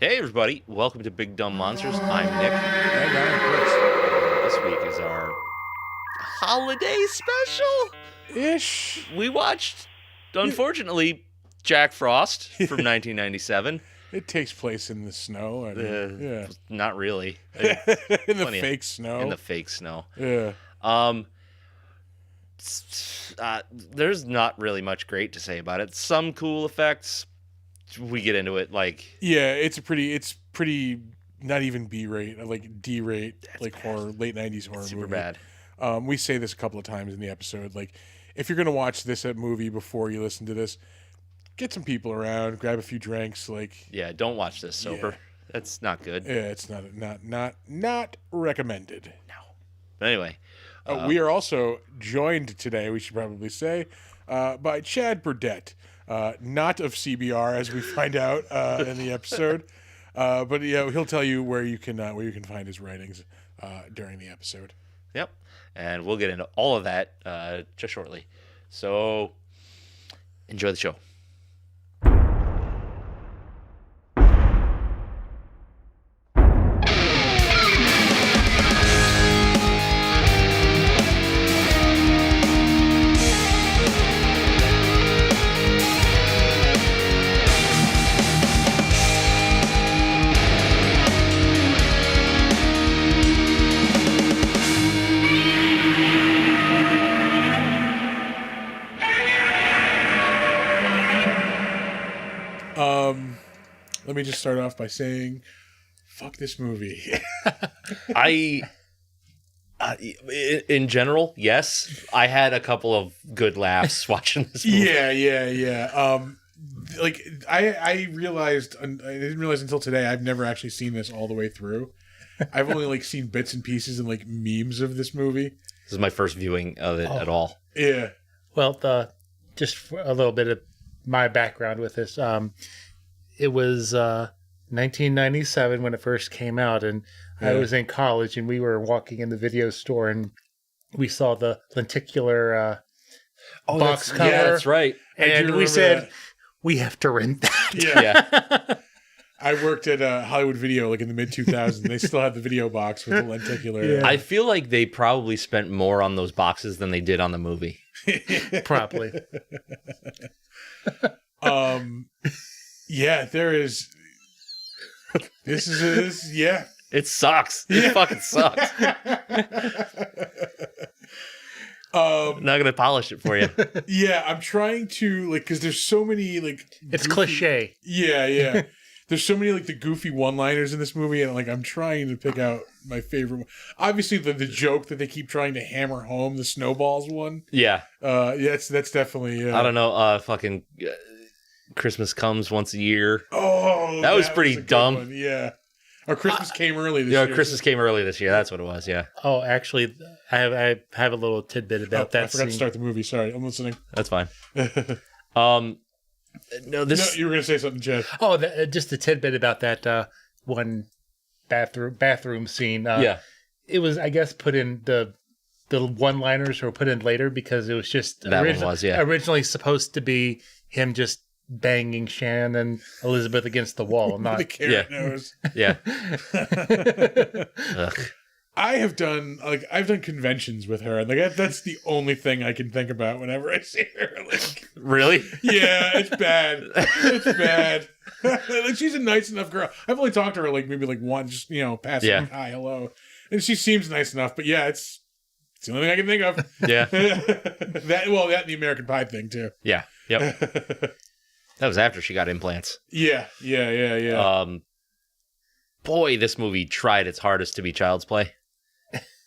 Hey everybody, welcome to Big Dumb Monsters. I'm Nick. And I'm Chris. This week is our holiday special. Ish. We watched, unfortunately, Jack Frost from 1997. It takes place in the snow. I mean, Not really. in the Plenty of- fake snow. In the fake snow. Yeah. There's not really much great to say about it. Some cool effects. We get into it Yeah, it's pretty not even B-rate, like D-rate, like bad. horror, late 90s horror super movie. bad. We say this a couple of times in the episode. Like, if you're gonna watch this movie before you listen to this, get some people around, grab a few drinks. Like, Yeah, don't watch this sober. Yeah. That's not good. yeah, it's not recommended. But anyway, We are also joined today, we should probably say, by Chad Burdett, not of CBR, as we find out in the episode, but yeah, he'll tell you where you can find his writings during the episode. yep. And we'll get into all of that just shortly. So enjoy the show. Let me just start off by saying, fuck this movie. In general, yes, I had a couple of good laughs watching this movie. Yeah. Like I realized, I didn't realize until today, I've never actually seen this all the way through. I've only like seen bits and pieces and like memes of this movie. This is my first viewing of it at all. Yeah. Well, just for a little bit of my background with this. It was 1997 when it first came out, and I was in college, and we were walking in the video store, and we saw the lenticular box cover. Yeah, that's right. I do And we remember said, that. we have to rent that. Yeah. I worked at Hollywood Video like in the mid 2000s. They still had the video box with the lenticular. Yeah. I feel like they probably spent more on those boxes than they did on the movie. Probably. Yeah, there is. This is yeah. It sucks. It fucking sucks. I'm not gonna polish it for you. Yeah, I'm trying to like because there's so many like It's goofy- cliche. Yeah. There's so many like the goofy one-liners in this movie, and like I'm trying to pick out my favorite one. Obviously, the joke that they keep trying to hammer home, the snowballs one. Yeah. Yeah, that's definitely. I don't know. Fucking Christmas comes once a year. Oh, That was pretty a good dumb. one, yeah. Or Christmas came early this Yeah, year. Christmas came early this year. That's what it was. Yeah, Oh, actually, I have a little tidbit about I that forgot to scene. start the movie. Sorry, I'm listening. that's fine. No, No, this. you were gonna say something, Chad. Oh, just a tidbit about that one bathroom scene. Yeah. It was, I guess, put in the one-liners were put in later because it was just That one was, yeah. originally supposed to be him just banging Shannon and Elizabeth against the wall, not The carrot nose. Yeah. Ugh. I've done conventions with her, and like that's the only thing I can think about whenever I see her. Like, Really? yeah, it's bad. It's bad. Like, she's a nice enough girl. I've only talked to her like maybe like once, just passing Yeah. hi, hello, and she seems nice enough. But yeah, it's the only thing I can think of. Yeah. that and the American Pie thing too. Yeah. Yep. That was after she got implants. Yeah. Boy, this movie tried its hardest to be Child's Play.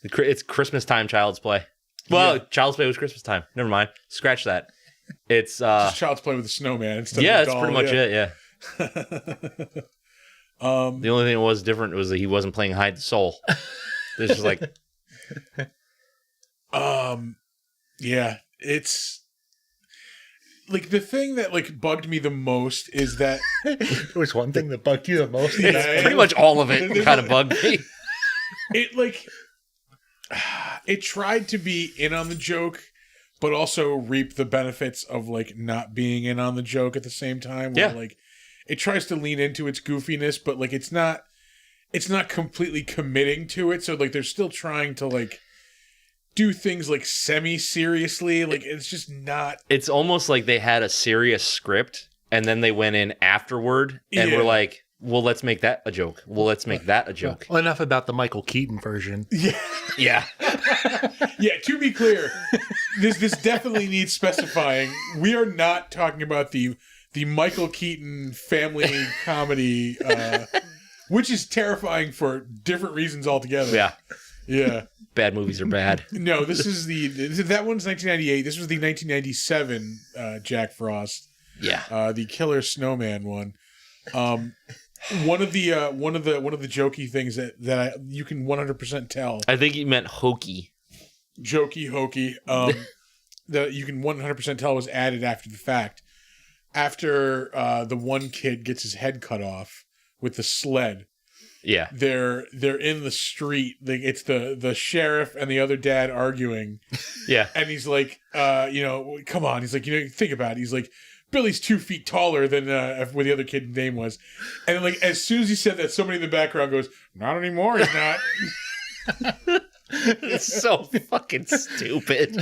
It's Christmas time Child's Play. Well, Yeah. Child's Play was Christmas time. Never mind. Scratch that. It's Just Child's Play with a snowman instead yeah, of a that's doll, pretty much it. Yeah. it. The only thing that was different was that he wasn't playing Hide the Soul. This is like Yeah, it's like the thing that like bugged me the most is that There was one thing that bugged you the most. Yeah. it's pretty much all of it kind of bugged me. it like it tried to be in on the joke, but also reap the benefits of like not being in on the joke at the same time. Where, Yeah. like it tries to lean into its goofiness, but like it's not completely committing to it. So like they're still trying to like do things like semi-seriously. Like it's just not. It's almost like they had a serious script and then they went in afterward and were like, well, let's make that a joke. Well, let's make that a joke. Well, enough about the Michael Keaton version. Yeah. Yeah. Yeah, to be clear, this definitely needs specifying. We are not talking about the Michael Keaton family comedy, which is terrifying for different reasons altogether. Yeah. Yeah. Bad movies are bad. No, that one's 1998. This was the 1997 Jack Frost. Yeah. The Killer Snowman one. One of the jokey things that you can 100% tell. I think he meant hokey. Jokey hokey. That you can 100% tell was added after the fact. After the one kid gets his head cut off with the sled. Yeah. They're in the street. It's the sheriff and the other dad arguing. Yeah. And he's like, come on. He's like, think about it. He's like, Billy's 2 feet taller than where the other kid's name was. And then, like, as soon as he said that, somebody in the background goes, not anymore, he's not. It's so fucking stupid.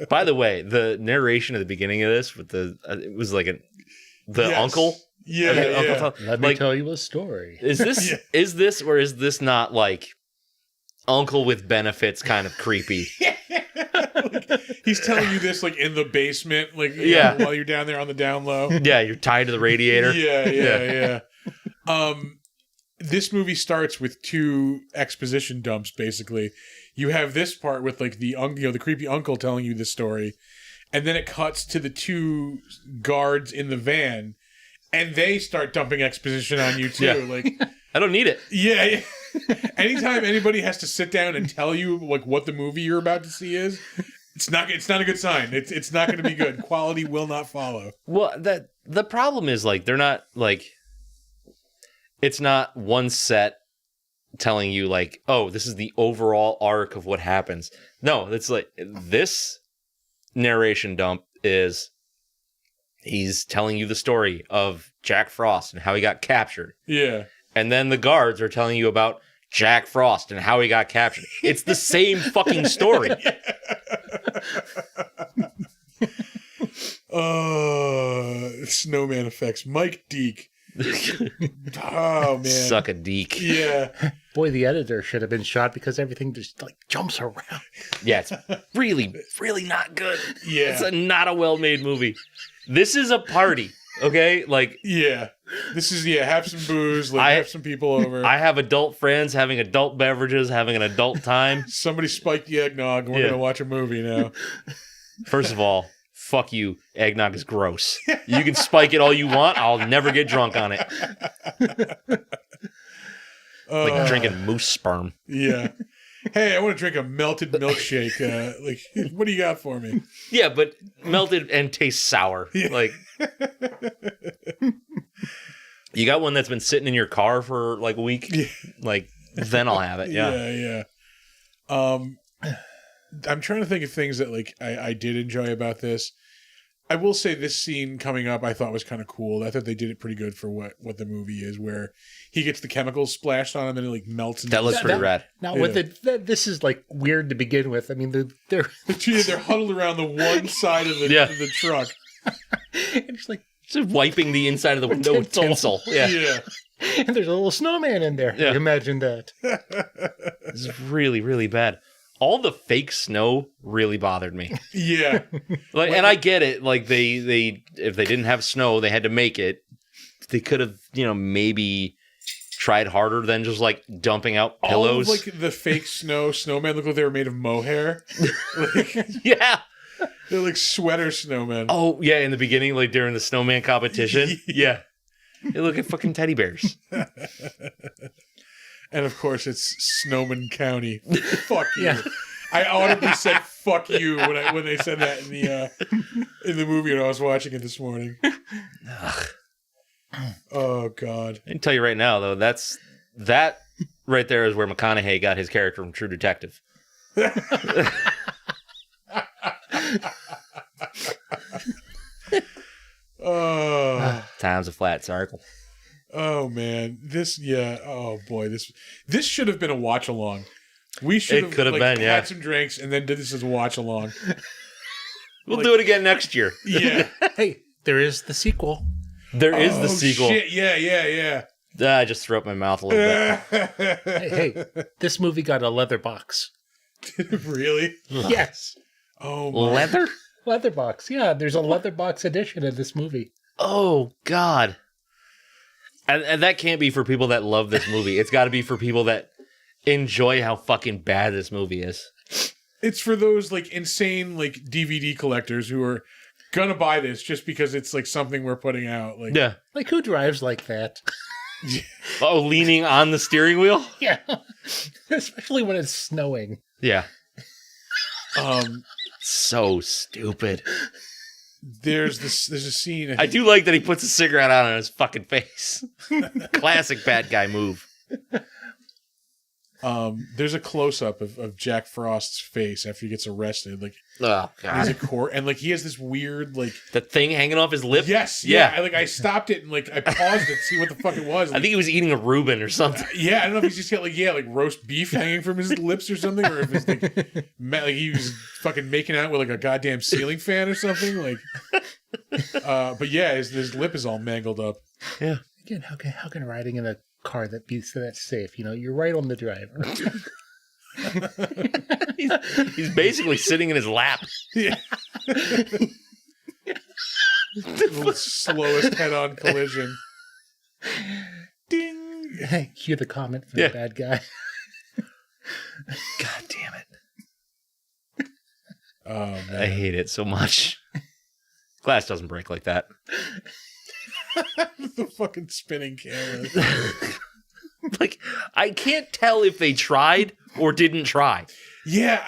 By the way, the narration at the beginning of this with it was like Yes. uncle. Yeah, Okay, yeah. Uncle Tom. Let me Like, tell you a story. is this Yeah. is this or is this not like uncle with benefits kind of creepy? Like, he's telling you this, like, in the basement, like, Yeah. while you're down there on the down low. Yeah, you're tied to the radiator. Yeah. This movie starts with 2 exposition dumps, basically. You have this part with, like, the creepy uncle telling you the story, and then it cuts to the 2 guards in the van, and they start dumping exposition on you, too. Yeah. Like, I don't need it. yeah. Anytime anybody has to sit down and tell you, like, what the movie you're about to see is, it's not a good sign. It's not going to be good. Quality will not follow. Well, the problem is like they're not like it's not one set telling you like, oh, this is the overall arc of what happens. No, it's like this narration dump is he's telling you the story of Jack Frost and how he got captured. Yeah. And then the guards are telling you about Jack Frost and how he got captured. It's the same fucking story. Snowman effects. Mike Deek. Oh, man. Suck a deek. Yeah. Boy, the editor should have been shot because everything just like jumps around. Yeah, it's really, really not good. Yeah. It's not a well-made movie. This is a party, okay? Like, Yeah. This is, have some booze, have some people over. I have adult friends having adult beverages, having an adult time. Somebody spiked the eggnog, and we're Yeah. going to watch a movie now. First of all, fuck you. Eggnog is gross. You can spike it all you want. I'll never get drunk on it. Like drinking moose sperm. Yeah. Hey, I want to drink a melted milkshake. What do you got for me? Yeah, but melted and tastes sour. Yeah. Like, you got one that's been sitting in your car for like a week? Yeah. Like, then I'll have it. Yeah. I'm trying to think of things that like I did enjoy about this. I will say this scene coming up I thought was kind of cool. I thought they did it pretty good for what the movie is, where he gets the chemicals splashed on him and it like melts. That looks pretty rad. Now, Yeah. this is like weird to begin with. I mean, they're They're huddled around the one side of the, Yeah. of the truck. and it's like, Just wiping the inside of the window with tinsel. Yeah. Yeah. and there's a little snowman in there. Yeah. Imagine that. This is really, really bad. All the fake snow really bothered me. Yeah. Like, and I get it. Like they if they didn't have snow, they had to make it. They could have, maybe tried harder than just like dumping out pillows. All of, like the fake snowmen look like they were made of mohair. Like, Yeah. they're like sweater snowmen. Oh yeah. In the beginning, like during the snowman competition. Yeah. They look like fucking teddy bears. And of course, it's Snowman County. Fuck you. Yeah. I audibly said "fuck you" when they said that in the movie when I was watching it this morning. Oh God! I can tell you right now, though, that right there is where McConaughey got his character from True Detective. Oh, Time's a flat circle. oh man, oh boy, this should have been a watch along. We should It could have like, been, yeah. had some drinks and then did this as a watch along. We'll do it again next year. Yeah, Hey, there is the sequel. There is the Oh, sequel. Shit. Yeah. I just threw up my mouth a little bit. Hey, this movie got a leather box. Really? Yes. Oh my. Leather? Leather box. Yeah, there's a leather box edition of this movie. Oh, God. And that can't be for people that love this movie. It's got to be for people that enjoy how fucking bad this movie is. It's for those like insane like DVD collectors who are gonna buy this just because it's like something we're putting out. Like, Yeah. Like, who drives like that? Oh, leaning on the steering wheel? Yeah. Especially when it's snowing. Yeah. um, So stupid. there's a scene. I do like that he puts a cigarette out on his fucking face. Classic bad guy move. There's a close up of Jack Frost's face after he gets arrested. Like Oh, he's a God. court, and like he has this weird like. The thing hanging off his lip? Yes, Yeah. I stopped it and like I paused it to see what the fuck it was. I Like, think he was eating a Reuben or something. yeah, I don't know if he's just got like roast beef hanging from his lips or something, or if it's like he was fucking making out with like a goddamn ceiling fan or something. Like, but yeah, his lip is all mangled up. Yeah. Again, how can riding in a car that's safe? You know, you're right on the driver. He's basically sitting in his lap. Yeah, the slowest head-on collision. Ding. Hey, hear the comment from Yeah. the bad guy. God damn it. Oh I man, hate it so much. Glass doesn't break like that. the fucking spinning camera. Like, I can't tell if they tried or didn't try. Yeah,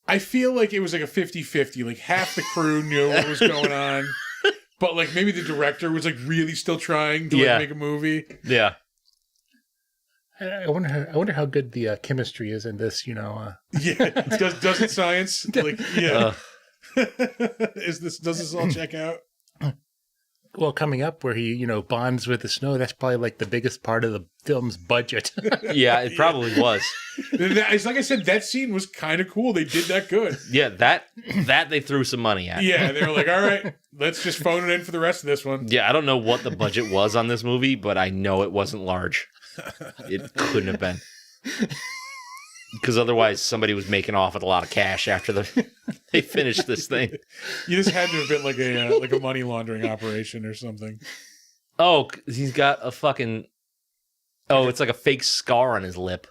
I feel like it was like a 50-50. Like half the crew knew what was going on, but like maybe the director was like really still trying to Yeah. like make a movie. Yeah. I wonder how good the chemistry is in this. You know, Yeah, does it science? Like yeah, does this all check out? well, coming up where he bonds with the snow. That's probably like the biggest part of the film's budget. Yeah, it probably was. It's like I said, that scene was kind of cool. They did that good. Yeah, that they threw some money at. Yeah, they were like, all right, let's just phone it in for the rest of this one. Yeah, I don't know what the budget was on this movie, but I know it wasn't large. It couldn't have been. Because otherwise somebody was making off with a lot of cash after they finished this thing. You just had to have been like a money laundering operation or something. Oh, he's got a fucking... Oh, it's like a fake scar on his lip.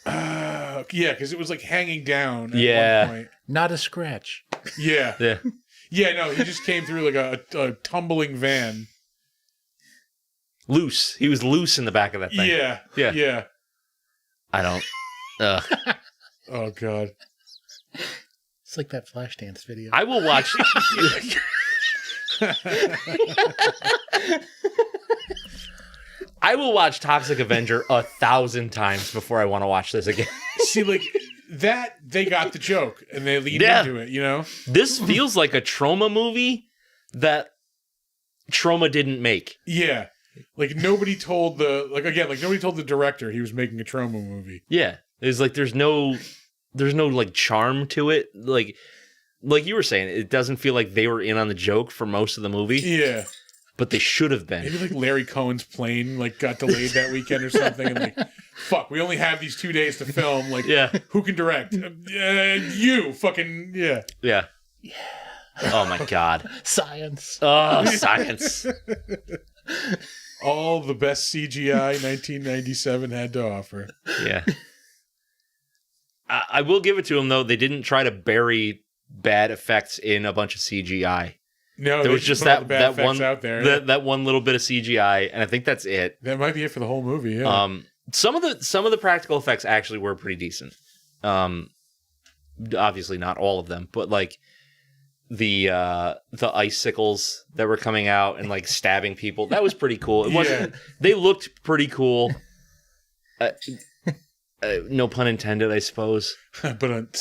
Yeah, because it was like hanging down. At Yeah. one point. Not a scratch. Yeah. Yeah. Yeah, no, he just came through like a tumbling van. Loose. He was loose in the back of that thing. Yeah. Yeah. Yeah. I don't... Ugh. Oh, God. It's like that Flashdance video. I will watch... I will watch Toxic Avenger 1,000 times before I want to watch this again. See, like, that, they got the joke and they leaned Yeah. into it, you know? This feels like a Trauma movie that Trauma didn't make. Yeah. Like, nobody told nobody told the director he was making a trauma movie. Yeah. It's like there's no like charm to it. Like you were saying, it doesn't feel like they were in on the joke for most of the movie, Yeah. but they should have been. Maybe like Larry Cohen's plane like got delayed that weekend or something, and like, fuck, we only have these 2 days to film. Like, Yeah. who can direct? You fucking yeah. Yeah. Oh my god. Science. Oh, science. All the best CGI 1997 had to offer. Yeah. I will give it to them though. They didn't try to bury bad effects in a bunch of CGI. No, There they was just put all the bad that effects one out there. that one little bit of CGI, and I think that's it. That might be it for the whole movie. Yeah. Some of the practical effects actually were pretty decent. Obviously not all of them, but like the icicles that were coming out and like stabbing people, that was pretty cool. It wasn't. They looked pretty cool. No pun intended, I suppose. But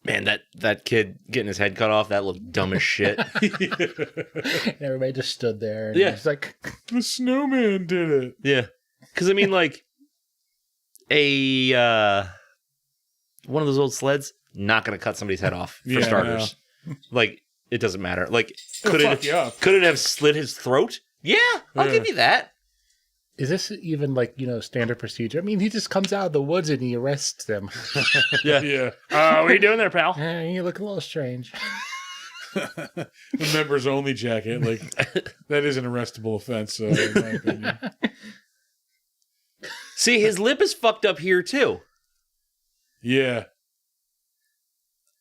Man, that kid getting his head cut off, that looked dumb as shit. And everybody just stood there. And Yeah. It's like, The snowman did it. Yeah. Because, I mean, like, one of those old sleds, not going to cut somebody's head off, for Yeah, starters. Like, it doesn't matter. Like, It'll fuck you up. could it have slit his throat? Yeah, I'll Yeah. give you that. is this even like, standard procedure? I mean, he just comes out of the woods and he arrests them. Yeah. Yeah. What are you doing there, pal? You look a little strange. The members only jacket, like that is an arrestable offense, in my opinion. See, his lip is fucked up here, too. Yeah.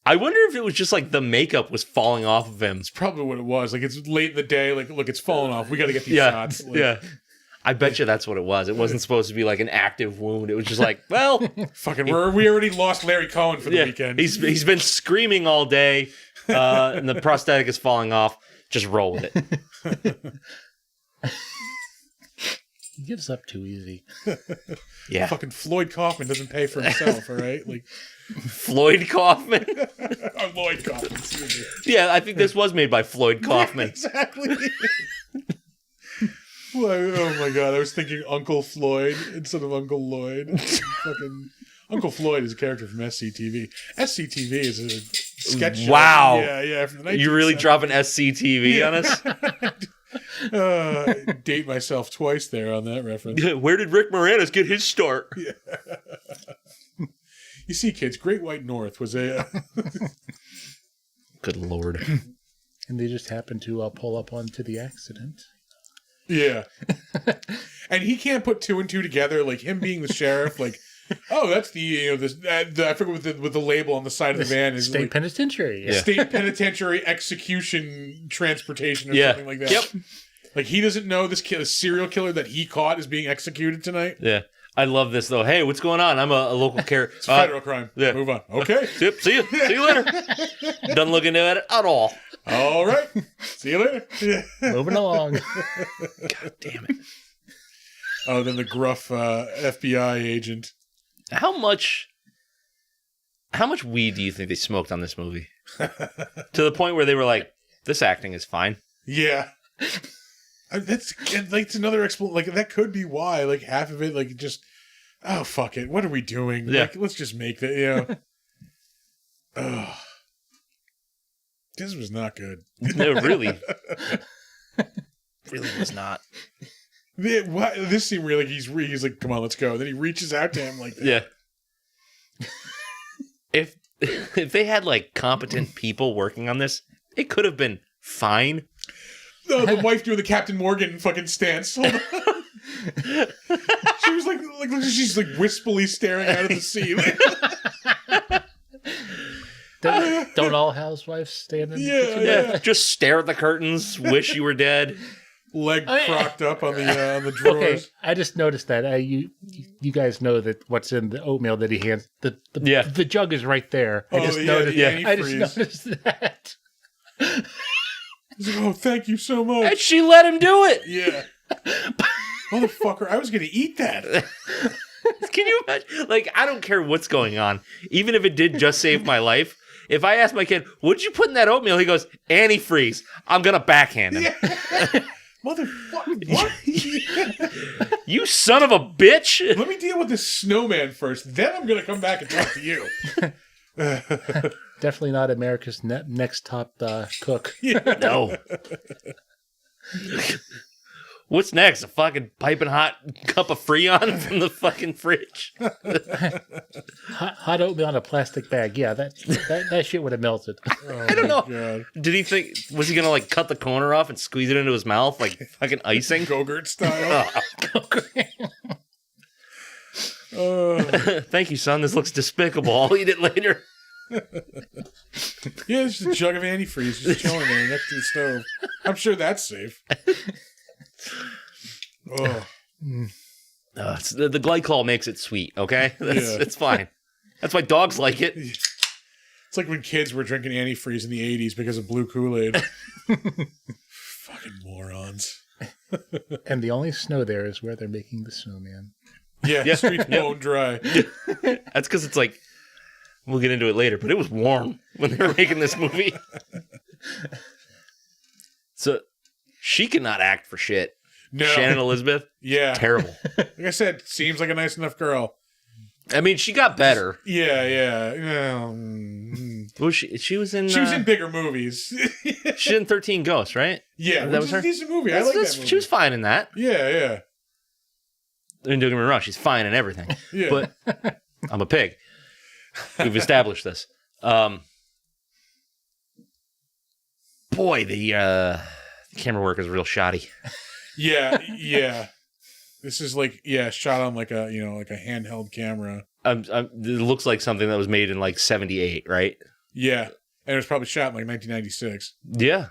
I wonder if it was just like the makeup was falling off of him. It's probably what it was. Like it's late in the day, like look, it's falling off. We gotta get these Yeah. shots. Like, Yeah. I bet you that's what it was. It wasn't supposed to be like an active wound. It was just like, well, Fucking we already lost Larry Cohen for the yeah, weekend. he's been screaming all day, and the prosthetic is falling off. Just roll with it. He gives up too easy. Yeah. Fucking Floyd Kaufman doesn't pay for himself, all right? Like Floyd Kaufman. or Lloyd Kaufman, excuse me. Yeah, I think this was made by Floyd Kaufman. Exactly. Well, oh my god, I was thinking Uncle Floyd instead of Uncle Lloyd. Fucking Uncle Floyd is a character from SCTV. SCTV is a sketch show. Wow. Yeah, from the You really 1970s. dropping SCTV on us? Date myself twice there on that reference. Where did Rick Moranis get his start? You see, kids, Great White North was a... Good Lord. And they just happen to pull up onto the accident. yeah. And he can't put two and two together, like him being the sheriff, like, oh, that's the, I forget with the label on the side of the van is State like, penitentiary. Yeah. state penitentiary execution transportation or Yeah. something like that. Yep. Like he doesn't know this serial killer that he caught is being executed tonight. Yeah. I love this, though. Hey, what's going on? I'm a local character. It's a federal crime. yeah. Move on. Okay. Yep, see you. See you later. Doesn't look into it at all. All right. See you later. Yeah. Moving along. God damn it. Oh, then the gruff FBI agent. How much weed do you think they smoked on this movie? To the point where they were like, this acting is fine. Yeah. That's like it's another explanation. Like that could be why. Like half of it, like just, oh fuck it. What are we doing? Yeah. Like let's just make that. Ugh. This was not good. No, really. Really was not. This seemed really like he's like, come on, let's go. Then he reaches out to him like that. Yeah. If they had like competent people working on this, it could have been fine. No, the wife doing the Captain Morgan fucking stance. Hold on. She was like she's like wistfully staring out of the sea. Don't all housewives stand in the Yeah, kitchen? Yeah. Just stare at the curtains, wish you were dead. Leg I- propped up on the drawers. Okay, I just noticed that. You guys know that what's in the oatmeal that he hands. Yeah. The jug is right there. Oh, I just yeah, noticed. the I just antifreeze. noticed that. He's like, oh, thank you so And much. she let him do it. Yeah. Motherfucker, I was going to eat that. Can you imagine? Like, I don't care what's going on. Even if it did just save my life. If I ask my kid, what'd you put in that oatmeal? He goes, antifreeze. I'm going to backhand him. Yeah. Motherfucker, what? You son of a bitch. Let me deal with this snowman first. Then I'm going to come back and talk to you. Definitely not America's next top cook. No. What's next? A fucking piping hot cup of Freon from the fucking fridge? Hot oatmeal in a plastic bag. Yeah, that shit would have melted. Oh, I don't know. God. Did he think, was he going to like cut the corner off and squeeze it into his mouth like fucking icing? Go-Gurt style. Oh. Thank you, son. This looks despicable. I'll eat it later. Yeah, there's just a jug of antifreeze just chilling there next to the stove. I'm sure that's safe. Oh, The glycol makes it sweet, okay? It's fine. That's why dogs like it. it's like when kids were drinking antifreeze in the 80s because of blue Kool-Aid. Fucking morons. And the only snow there is where they're making the snowman. Yeah, Yeah. street's bone dry. That's because it's like We'll get into it later, but it was warm when they were making this movie. So she cannot act for shit. No. Shannon Elizabeth, Yeah. terrible. Like I said, seems like a nice enough girl. I mean, she got better. Yeah. Well, she was in. She was in bigger movies. She's in 13 Ghosts, right? Yeah, That which was is her? a decent movie. I like that movie. She was fine in that. Yeah. I mean, don't get me wrong, she's fine in everything. Yeah. But I'm a pig. We've established this. Boy, the camera work is real shoddy. Yeah. This is like shot on like a like a handheld camera. It looks like something that was made in like 78, right? Yeah, and it was probably shot in like 1996. Yeah.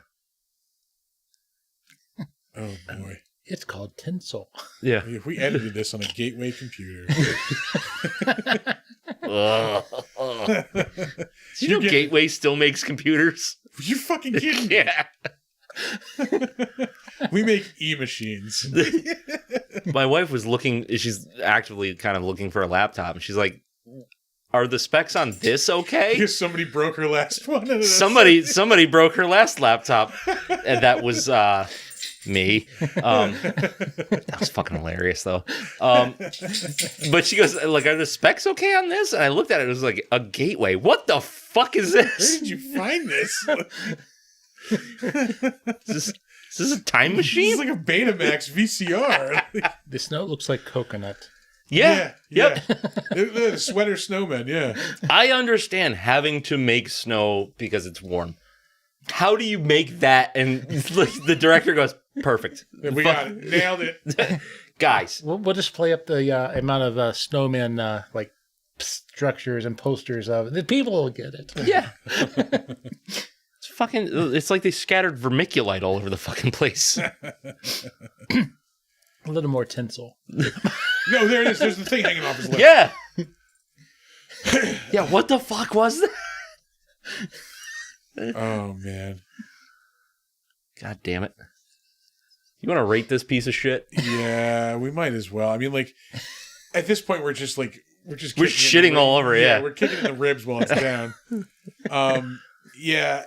Oh boy, It's called tinsel. Yeah. if we edited this on a Gateway computer, Do you know Gateway still makes computers? you fucking kidding me? Yeah. We make e-machines. My wife was looking, she's actively kind of looking for a laptop, and she's like, are the specs on this okay? Because somebody broke her last one. And Somebody broke her last laptop, and that was me. That was fucking hilarious, though. But she goes, like, are the specs okay on this? And I looked at it, it was like a Gateway. What the fuck is Where this? did you find this? Is this a time This machine? is like a Betamax VCR. This note looks like coconut. Yeah. Yep. The sweater snowman, yeah. I understand having to make snow because it's warm. How do you make that? And the director goes, perfect. We got it. Nailed it. Guys. We'll just play up the amount of snowman like structures and posters of the people will get it. Yeah. It's like they scattered vermiculite all over the fucking place. A little more tinsel. No, there it is. There's the thing hanging off his lip. Yeah. Yeah, what the fuck was that? Oh, man. God damn it. You want to rate this piece of shit? Yeah, we might as well. I mean, like, at this point, we're We're kicking it in shitting the all over it, yeah. We're kicking in the ribs while it's down. Yeah,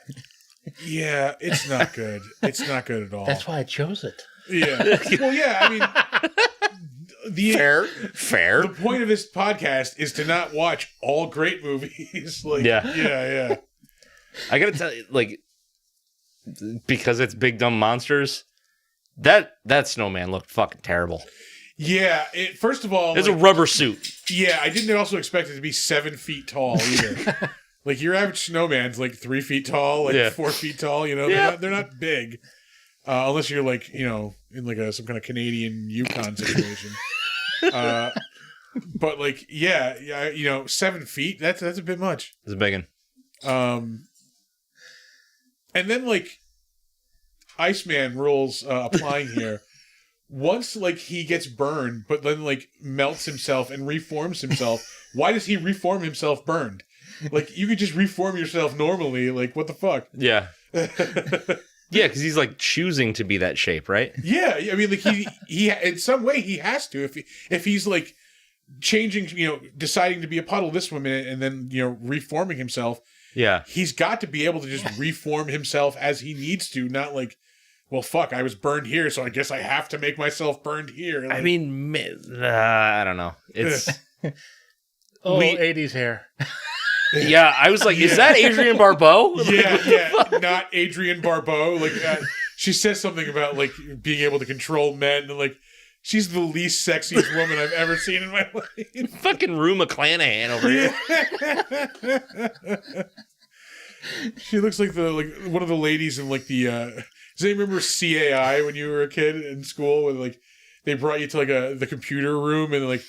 it's not good. It's not good at all. That's why I chose it. Yeah. Well, yeah, I mean, Fair. the point of this podcast is to not watch all great movies. Like, Yeah. Yeah. I gotta tell you, like, because it's Big Dumb Monsters, that snowman looked fucking terrible. Yeah, first of all, It's a rubber suit. yeah, I didn't also expect it to be 7 feet tall either. Like your average snowman's like 3 feet tall, like 4 feet tall. You know, Yeah. they're not big, unless you're like in like some kind of Canadian Yukon situation. But like 7 feet that's a bit much. It's a big one. And then like Iceman rules applying here. Once like he gets burned, but then like melts himself and reforms himself. Why does he reform himself burned? Like you could just reform yourself normally. Like what the fuck? Yeah. Yeah, because he's like choosing to be that shape, right? Yeah, I mean, like he in some way he has to if he's like changing, deciding to be a puddle this one minute and then reforming himself. Yeah. He's got to be able to just reform himself as he needs to, not like, well, fuck, I was burned here, so I guess I have to make myself burned here. Like, I mean, I don't know. It's 80s hair. yeah. I was like, is that Adrienne Barbeau? yeah, not Adrienne Barbeau. Like she says something about like being able to control men, and like she's the least sexiest woman I've ever seen in my life. Fucking Rue McClanahan over here. She looks like one of the ladies in like the. Does anyone remember CAI when you were a kid in school? When like they brought you to like the computer room and like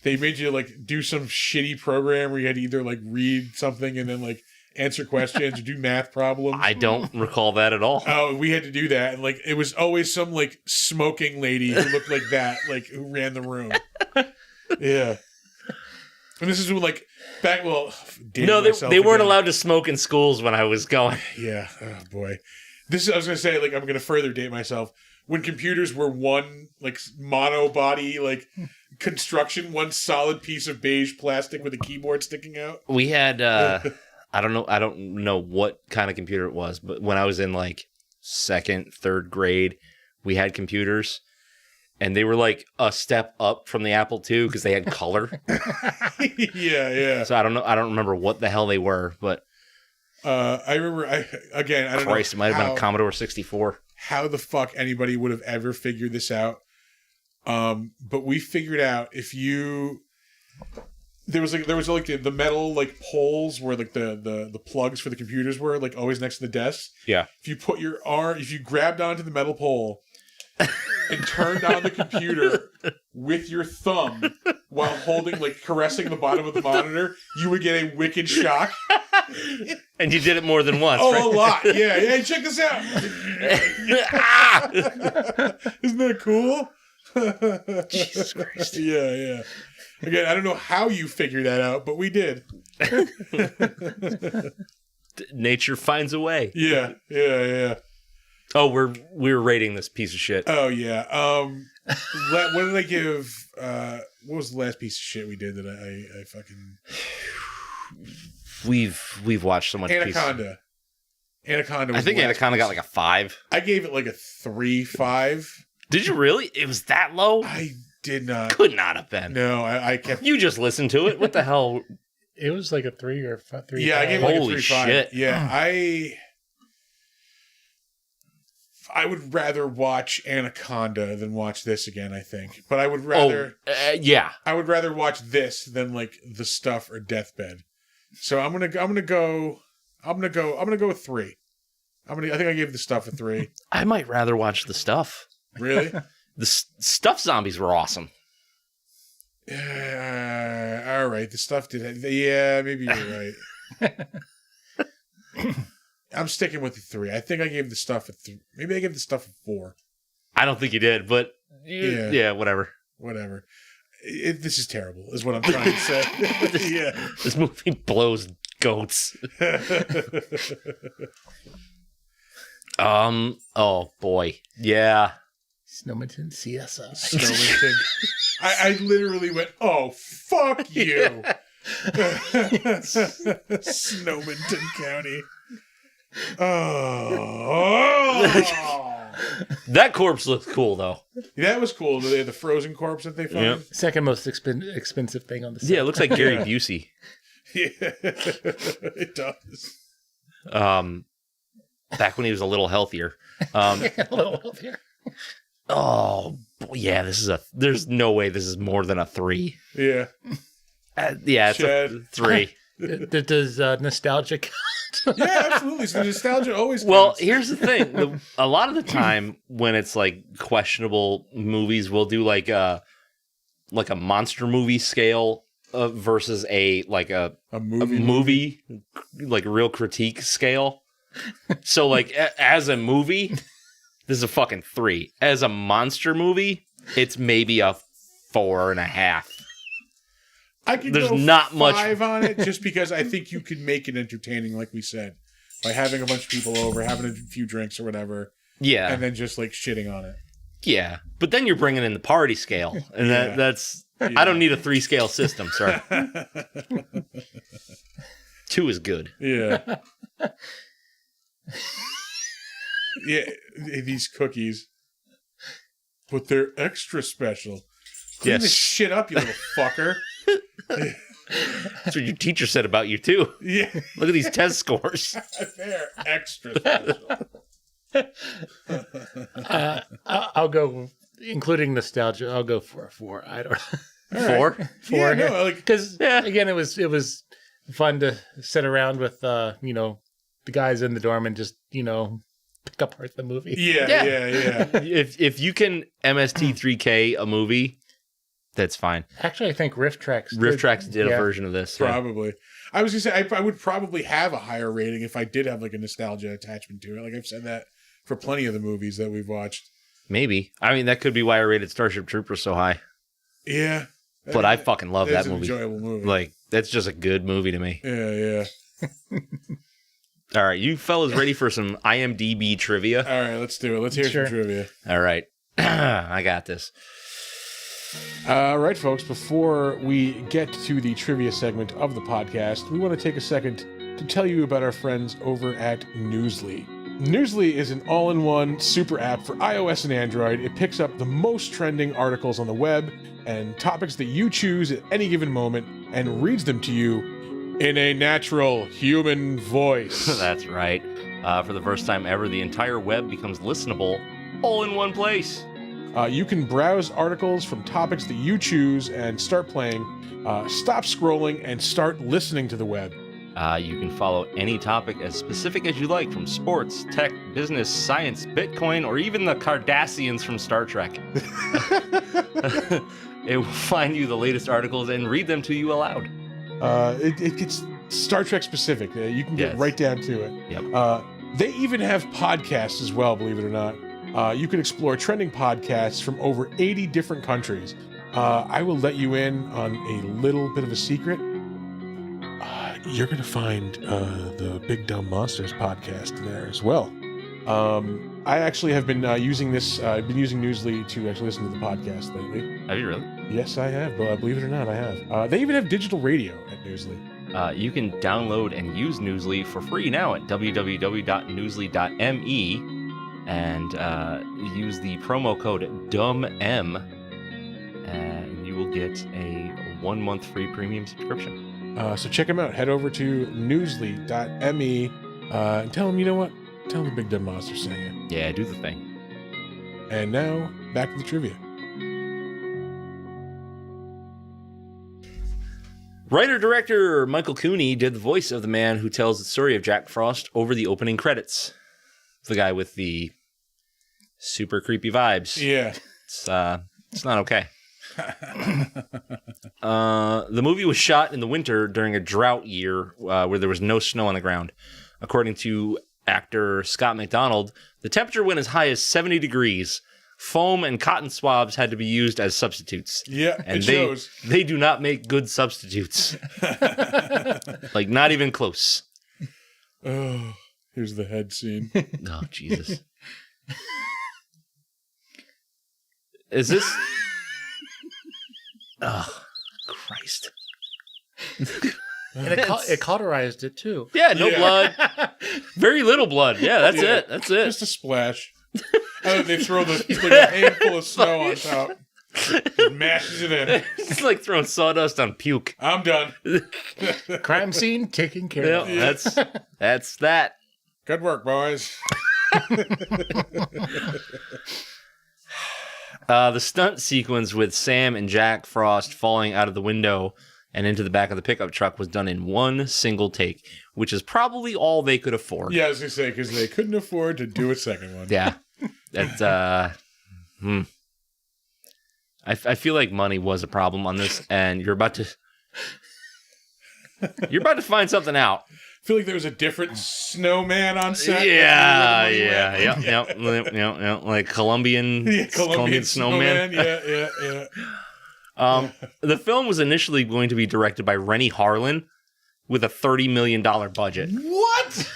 they made you like do some shitty program where you had to either like read something and then like answer questions or do math problems. I don't recall that at all. Oh, we had to do that, and like it was always some like smoking lady who looked like that, like who ran the room. Yeah, and this is when like back. Well, No, they weren't allowed to smoke in schools when I was going. Yeah. Oh boy. I was gonna say like I'm gonna further date myself. When computers were one like mono body like construction, one solid piece of beige plastic with a keyboard sticking out. We had I don't know what kind of computer it was, but when I was in like second, third grade, we had computers, and they were like a step up from the Apple II because they had color. Yeah. So I don't remember what the hell they were, but I remember. I don't know. Christ, it might have been a Commodore 64. How the fuck anybody would have ever figured this out? But we figured out if you there was like the metal like poles where like the plugs for the computers were like always next to the desk. Yeah. If you put your arm, if you grabbed onto the metal pole and turned on the computer with your thumb while holding like caressing the bottom of the monitor, you would get a wicked shock. And you did it more than once, Oh, right? a lot. Yeah. Hey, check this out. Ah! Isn't that cool? Jesus Christ. Yeah. Again, I don't know how you figured that out, but we did. Nature finds a way. Yeah. Oh, we're rating this piece of shit. Oh yeah. What did I give? What was the last piece of shit we did that I fucking We've watched so much. Anaconda. Anaconda. Was I think the last Anaconda piece. got like a 5. I gave it like a 3.5. Did you really? It was that low? I did not. Could not have been. No, I kept. You just listened to it. What the hell? It was like a 3 or 3. Yeah, I gave it like Holy a 3.5. shit. Yeah, I would rather watch Anaconda than watch this again, I think. But I would rather yeah. I would rather watch this than like The Stuff or Deathbed. So I'm gonna go with 3. I think I gave The Stuff a 3. I might rather watch The Stuff. Really? The Stuff zombies were awesome. All right. The Stuff did. Yeah, maybe you're right. I'm sticking with the 3. I think I gave The Stuff a 3. Maybe I gave The Stuff a 4. I don't think you did, but yeah, whatever. Whatever. This is terrible, is what I'm trying to say. Yeah. This movie blows goats. Oh boy. Yeah. Snowminton CSI. Snowminton. I literally went, oh, fuck you. Snowminton County. Oh. That corpse looks cool though. That was cool. The frozen corpse that they found. Yep. Second most expensive thing on the set. Yeah, it looks like Gary Busey. Yeah, it does. Back when he was a little healthier. A little healthier. Oh yeah, there's no way this is more than a 3. Yeah. Yeah, it's Chad. a 3. Does nostalgia count? Yeah, absolutely. So nostalgia always Well, counts. here's the thing. A lot of the time when it's like questionable movies, we'll do like a monster movie scale versus a movie like real critique scale. So like as a movie, this is a fucking 3. As a monster movie, it's maybe a 4.5. I could There's go not much 5 on it just because I think you could make it entertaining, like we said, by having a bunch of people over, having a few drinks or whatever, Yeah. and then just like shitting on it. Yeah. But then you're bringing in the party scale. And Yeah. that's Yeah. I don't need a 3 scale system, sir. 2 is good. Yeah. Yeah, these cookies. But they're extra special. Clean this Yes. shit up, you little fucker. That's what your teacher said about you too. Yeah, Look at these test scores. they're extra special. I'll go, including nostalgia. I'll go for a 4. I don't. 4? 4. Yeah, no, like, Because Yeah. again, it was fun to sit around with the guys in the dorm and just pick apart the movie. yeah. If you can MST3K a movie, that's fine. Actually, I think Riff Tracks. Did a version of this. Yeah. Probably. I was gonna say I would probably have a higher rating if I did have like a nostalgia attachment to it. Like I've said that for plenty of the movies that we've watched. Maybe. I mean, that could be why I rated Starship Troopers so high. Yeah, But I fucking love It's that an movie. enjoyable movie. Like, that's just a good movie to me. Yeah. All right, you fellas ready for some IMDb trivia? All right, let's do it. Let's hear Sure. some trivia. All right. I got this. All right, folks, before we get to the trivia segment of the podcast, we want to take a second to tell you about our friends over at Newsly. Newsly is an all-in-one super app for iOS and Android. It picks up the most trending articles on the web and topics that you choose at any given moment and reads them to you in a natural human voice. That's right. For the first time ever, the entire web becomes listenable all in one place. You can browse articles from topics that you choose and start playing, stop scrolling, and start listening to the web. You can follow any topic as specific as you like, from sports, tech, business, science, Bitcoin, or even the Cardassians from Star Trek. It will find you the latest articles and read them to you aloud. It gets Star Trek specific. You can get Yes. right down to it. Yep. They even have podcasts as well, believe it or not. You can explore trending podcasts from over 80 different countries. I will let you in on a little bit of a secret. You're going to find the Big Dumb Monsters podcast there as well. I actually have been using this. I've been using Newsly to actually listen to the podcast lately. Have you really? Yes, I have. But believe it or not, I have. They even have digital radio at Newsly. You can download and use Newsly for free now at www.newsly.me and use the promo code DUMBM and you will get a 1 month free premium subscription. So check them out. Head over to newsly.me and tell them, you know what? Tell them the Big Dumb Monster sent you. Yeah, do the thing. And now, back to the trivia. Writer-director Michael Cooney did the voice of the man who tells the story of Jack Frost over the opening credits. The guy with the super creepy vibes. Yeah. It's not okay. The movie was shot in the winter during a drought year where there was no snow on the ground. According to actor Scott McDonald, the temperature went as high as 70 degrees. Foam and cotton swabs had to be used as substitutes. Yeah, And it they, shows. they do not make good substitutes. Like, not even close. Oh, here's the head scene. Oh, Jesus. Is this... Oh, Christ. And it cauterized it too. Yeah, no Yeah. blood. Very little blood. Yeah, that's Yeah. it. That's it. Just a splash. They throw like a handful of snow on top. Just mashes it in. It's like throwing sawdust on puke. I'm done. Crime scene taken care Yeah, of. that's that. Good work, boys. The stunt sequence with Sam and Jack Frost falling out of the window and into the back of the pickup truck was done in one single take, which is probably all they could afford. Yeah, I was going to say, because they couldn't afford to do a second one. Yeah. That's, I feel like money was a problem on this, and you're about to find something out. I feel like there was a different snowman on set. Yeah. Like Colombian, Yeah, Colombian snowman. Yeah. The film was initially going to be directed by Rennie Harlan with a $30 million budget. What?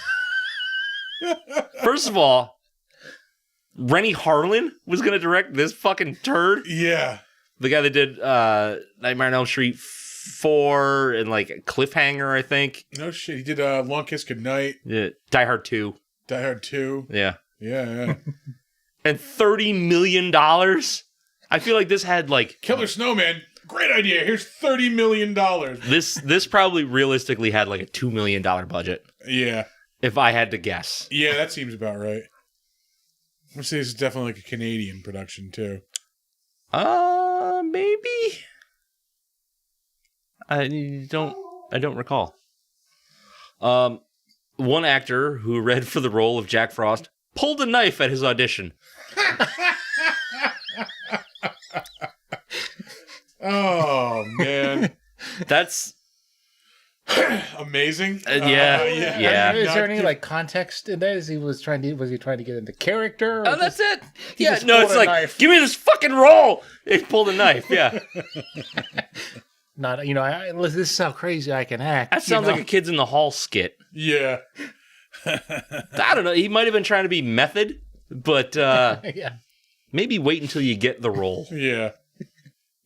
First of all, Rennie Harlan was going to direct this fucking turd. Yeah. The guy that did Nightmare on Elm Street 4 and like Cliffhanger, I think. No shit. He did Long Kiss Goodnight, Yeah, Die Hard 2. Die Hard 2. Yeah. Yeah. And $30 million? I feel like this had like... Killer Snowman. Great idea. Here's $30 million. This probably realistically had like a $2 million budget, Yeah. if I had to guess. Yeah, that seems about right. I'm going to say this is definitely like a Canadian production, too. Maybe? I don't recall. One actor who read for the role of Jack Frost pulled a knife at his audition. Oh, man. That's Amazing. yeah. Is there Not any like context in that? Was he trying to get into character? Or Oh, that's it. he Yeah, just no, pulled it's a like, knife. give me this fucking role. He pulled a knife. Yeah, Not, this is how crazy I can act. that sounds like a Kids in the Hall skit. Yeah. I don't know. He might have been trying to be method, but yeah. maybe wait until you get the role. Yeah.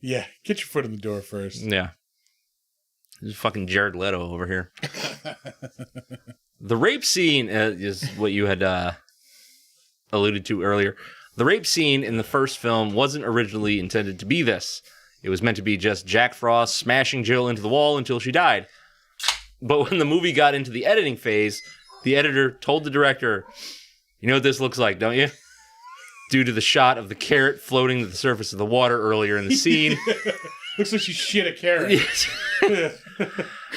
Yeah, get your foot in the door first. Yeah. This is fucking Jared Leto over here. The rape scene is what you had alluded to earlier. The rape scene in the first film wasn't originally intended to be this. It was meant to be just Jack Frost smashing Jill into the wall until she died. But when the movie got into the editing phase, the editor told the director, "You know what this looks like, don't you?" Due to the shot of the carrot floating to the surface of the water earlier in the scene. Looks like she shit a carrot. Yes.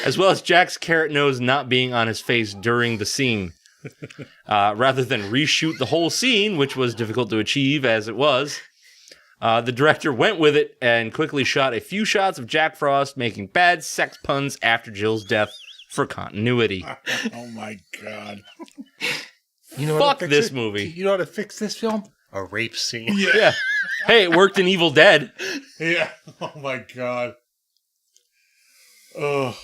As well as Jack's carrot nose not being on his face during the scene. Rather than reshoot the whole scene, which was difficult to achieve as it was, the director went with it and quickly shot a few shots of Jack Frost making bad sex puns after Jill's death for continuity. Oh my God. You know Fuck what this movie. You know how to fix this film? A rape scene. Yeah. Hey, it worked in Evil Dead. Yeah. Oh my God. Oh.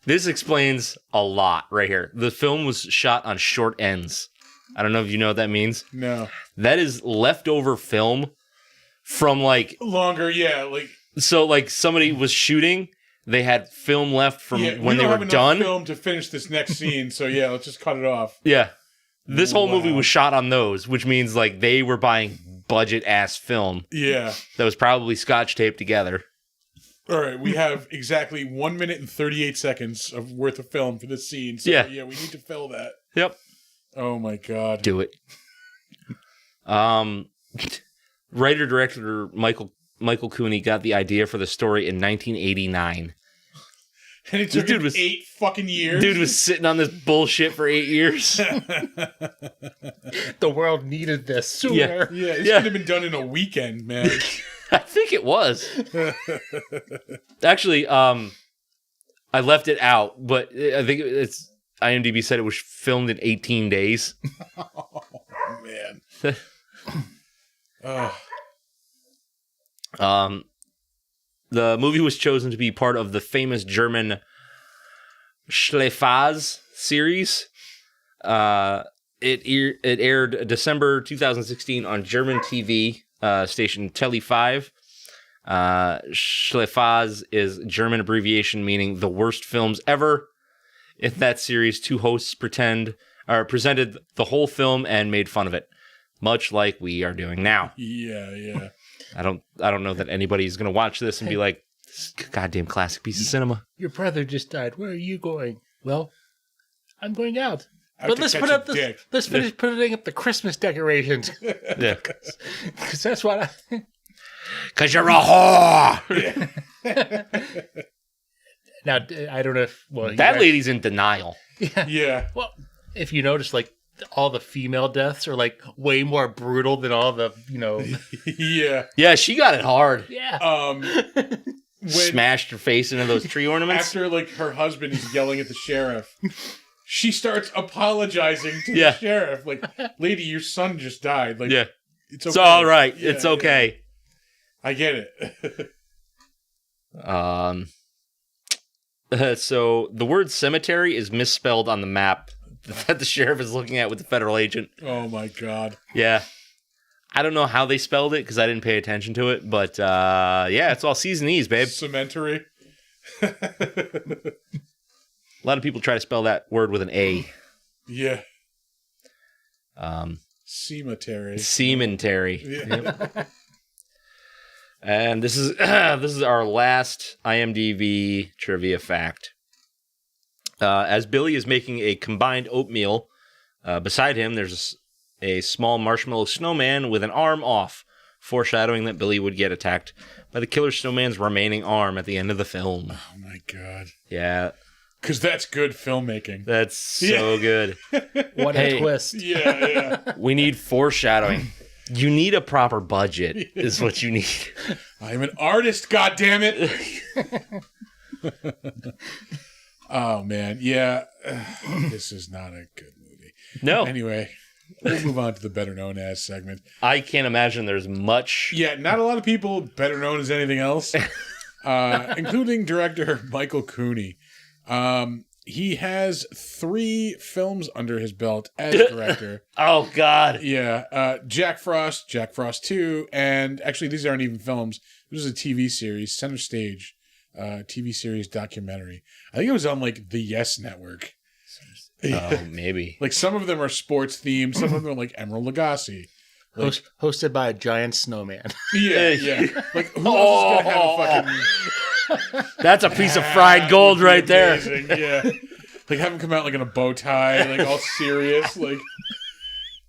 This explains a lot right here. The film was shot on short ends. I don't know if you know what that means. No. That is leftover film from like... Longer, yeah. So like somebody was shooting, they had film left from when they were done. Film to finish this next scene, so yeah, let's just cut it off. Yeah. This whole movie Wow. was shot on those, which means like they were buying budget ass film Yeah. that was probably scotch taped together. All right, we have exactly 1 minute and 38 seconds of worth of film for this scene. So Yeah. we need to fill that. Yep. Oh my God. Do it. Writer director Michael Cooney got the idea for the story in 1989. And it took dude him was- 8 fucking years. Dude was sitting on this bullshit for 8 years. The world needed this sooner. Yeah. Yeah, this Yeah. could have been done in a weekend, man. I think it was. Actually, I left it out, but I think it's IMDb said it was filmed in 18 days. Oh, man. Oh. The movie was chosen to be part of the famous German Schleifaz series. It aired December 2016 on German TV station Tele 5. Schleifaz is German abbreviation meaning the worst films ever. In that series, two hosts presented the whole film and made fun of it, much like we are doing now. Yeah. I don't know that anybody's gonna watch this and be like, "This is a goddamn classic piece of cinema." Your brother just died. Where are you going? Well, I'm going out. I have But to let's catch put a up dick. let's finish putting up the Christmas decorations Yeah, because that's what I. because you're a whore. Now I don't know if That lady's in denial. Yeah. Well, if you notice, like all the female deaths are like way more brutal than all the Yeah. Yeah, she got it hard. yeah. When Smashed her face into those tree ornaments. after like her husband is yelling at the sheriff, she starts apologizing to Yeah. the sheriff. Like, lady, your son just died. Like, Yeah, it's okay. it's all right. Yeah, It's okay. yeah. I get it. So the word cemetery is misspelled on the map that the sheriff is looking at with the federal agent. Oh my God. Yeah. I don't know how they spelled it because I didn't pay attention to it, but yeah, it's all C's and E's, babe. Cemetery. A lot of people try to spell that word with an A. Yeah. Um, Cemetery. Cemetery. Yeah. And this is this is our last IMDb trivia fact. As Billy is making a combined oatmeal, beside him there's a small marshmallow snowman with an arm off, foreshadowing that Billy would get attacked by the killer snowman's remaining arm at the end of the film. Oh my God. Yeah, Because that's good filmmaking. that's so good. What Hey. a twist. Yeah. We need foreshadowing. You need a proper budget, is what you need. I'm an artist, goddammit. Oh man, yeah. This is not a good movie. No, Anyway, we'll move on to the better known as segment. I can't imagine there's much. Yeah, not a lot of people better known as anything else, including director Michael Cooney. He has 3 films under his belt as director. Oh God. Yeah, Jack Frost 2, and actually these aren't even films. This is a TV series, Center Stage, TV series documentary. I think it was on like the Yes Network. Oh, maybe. Like some of them are sports themed, some of them are like Emerald Lagasse. Like, Hosted by a giant snowman. yeah. Like who else is gonna have a fucking That's a piece of fried gold would be right there. amazing, yeah. Like have him come out like in a bow tie, like all serious, like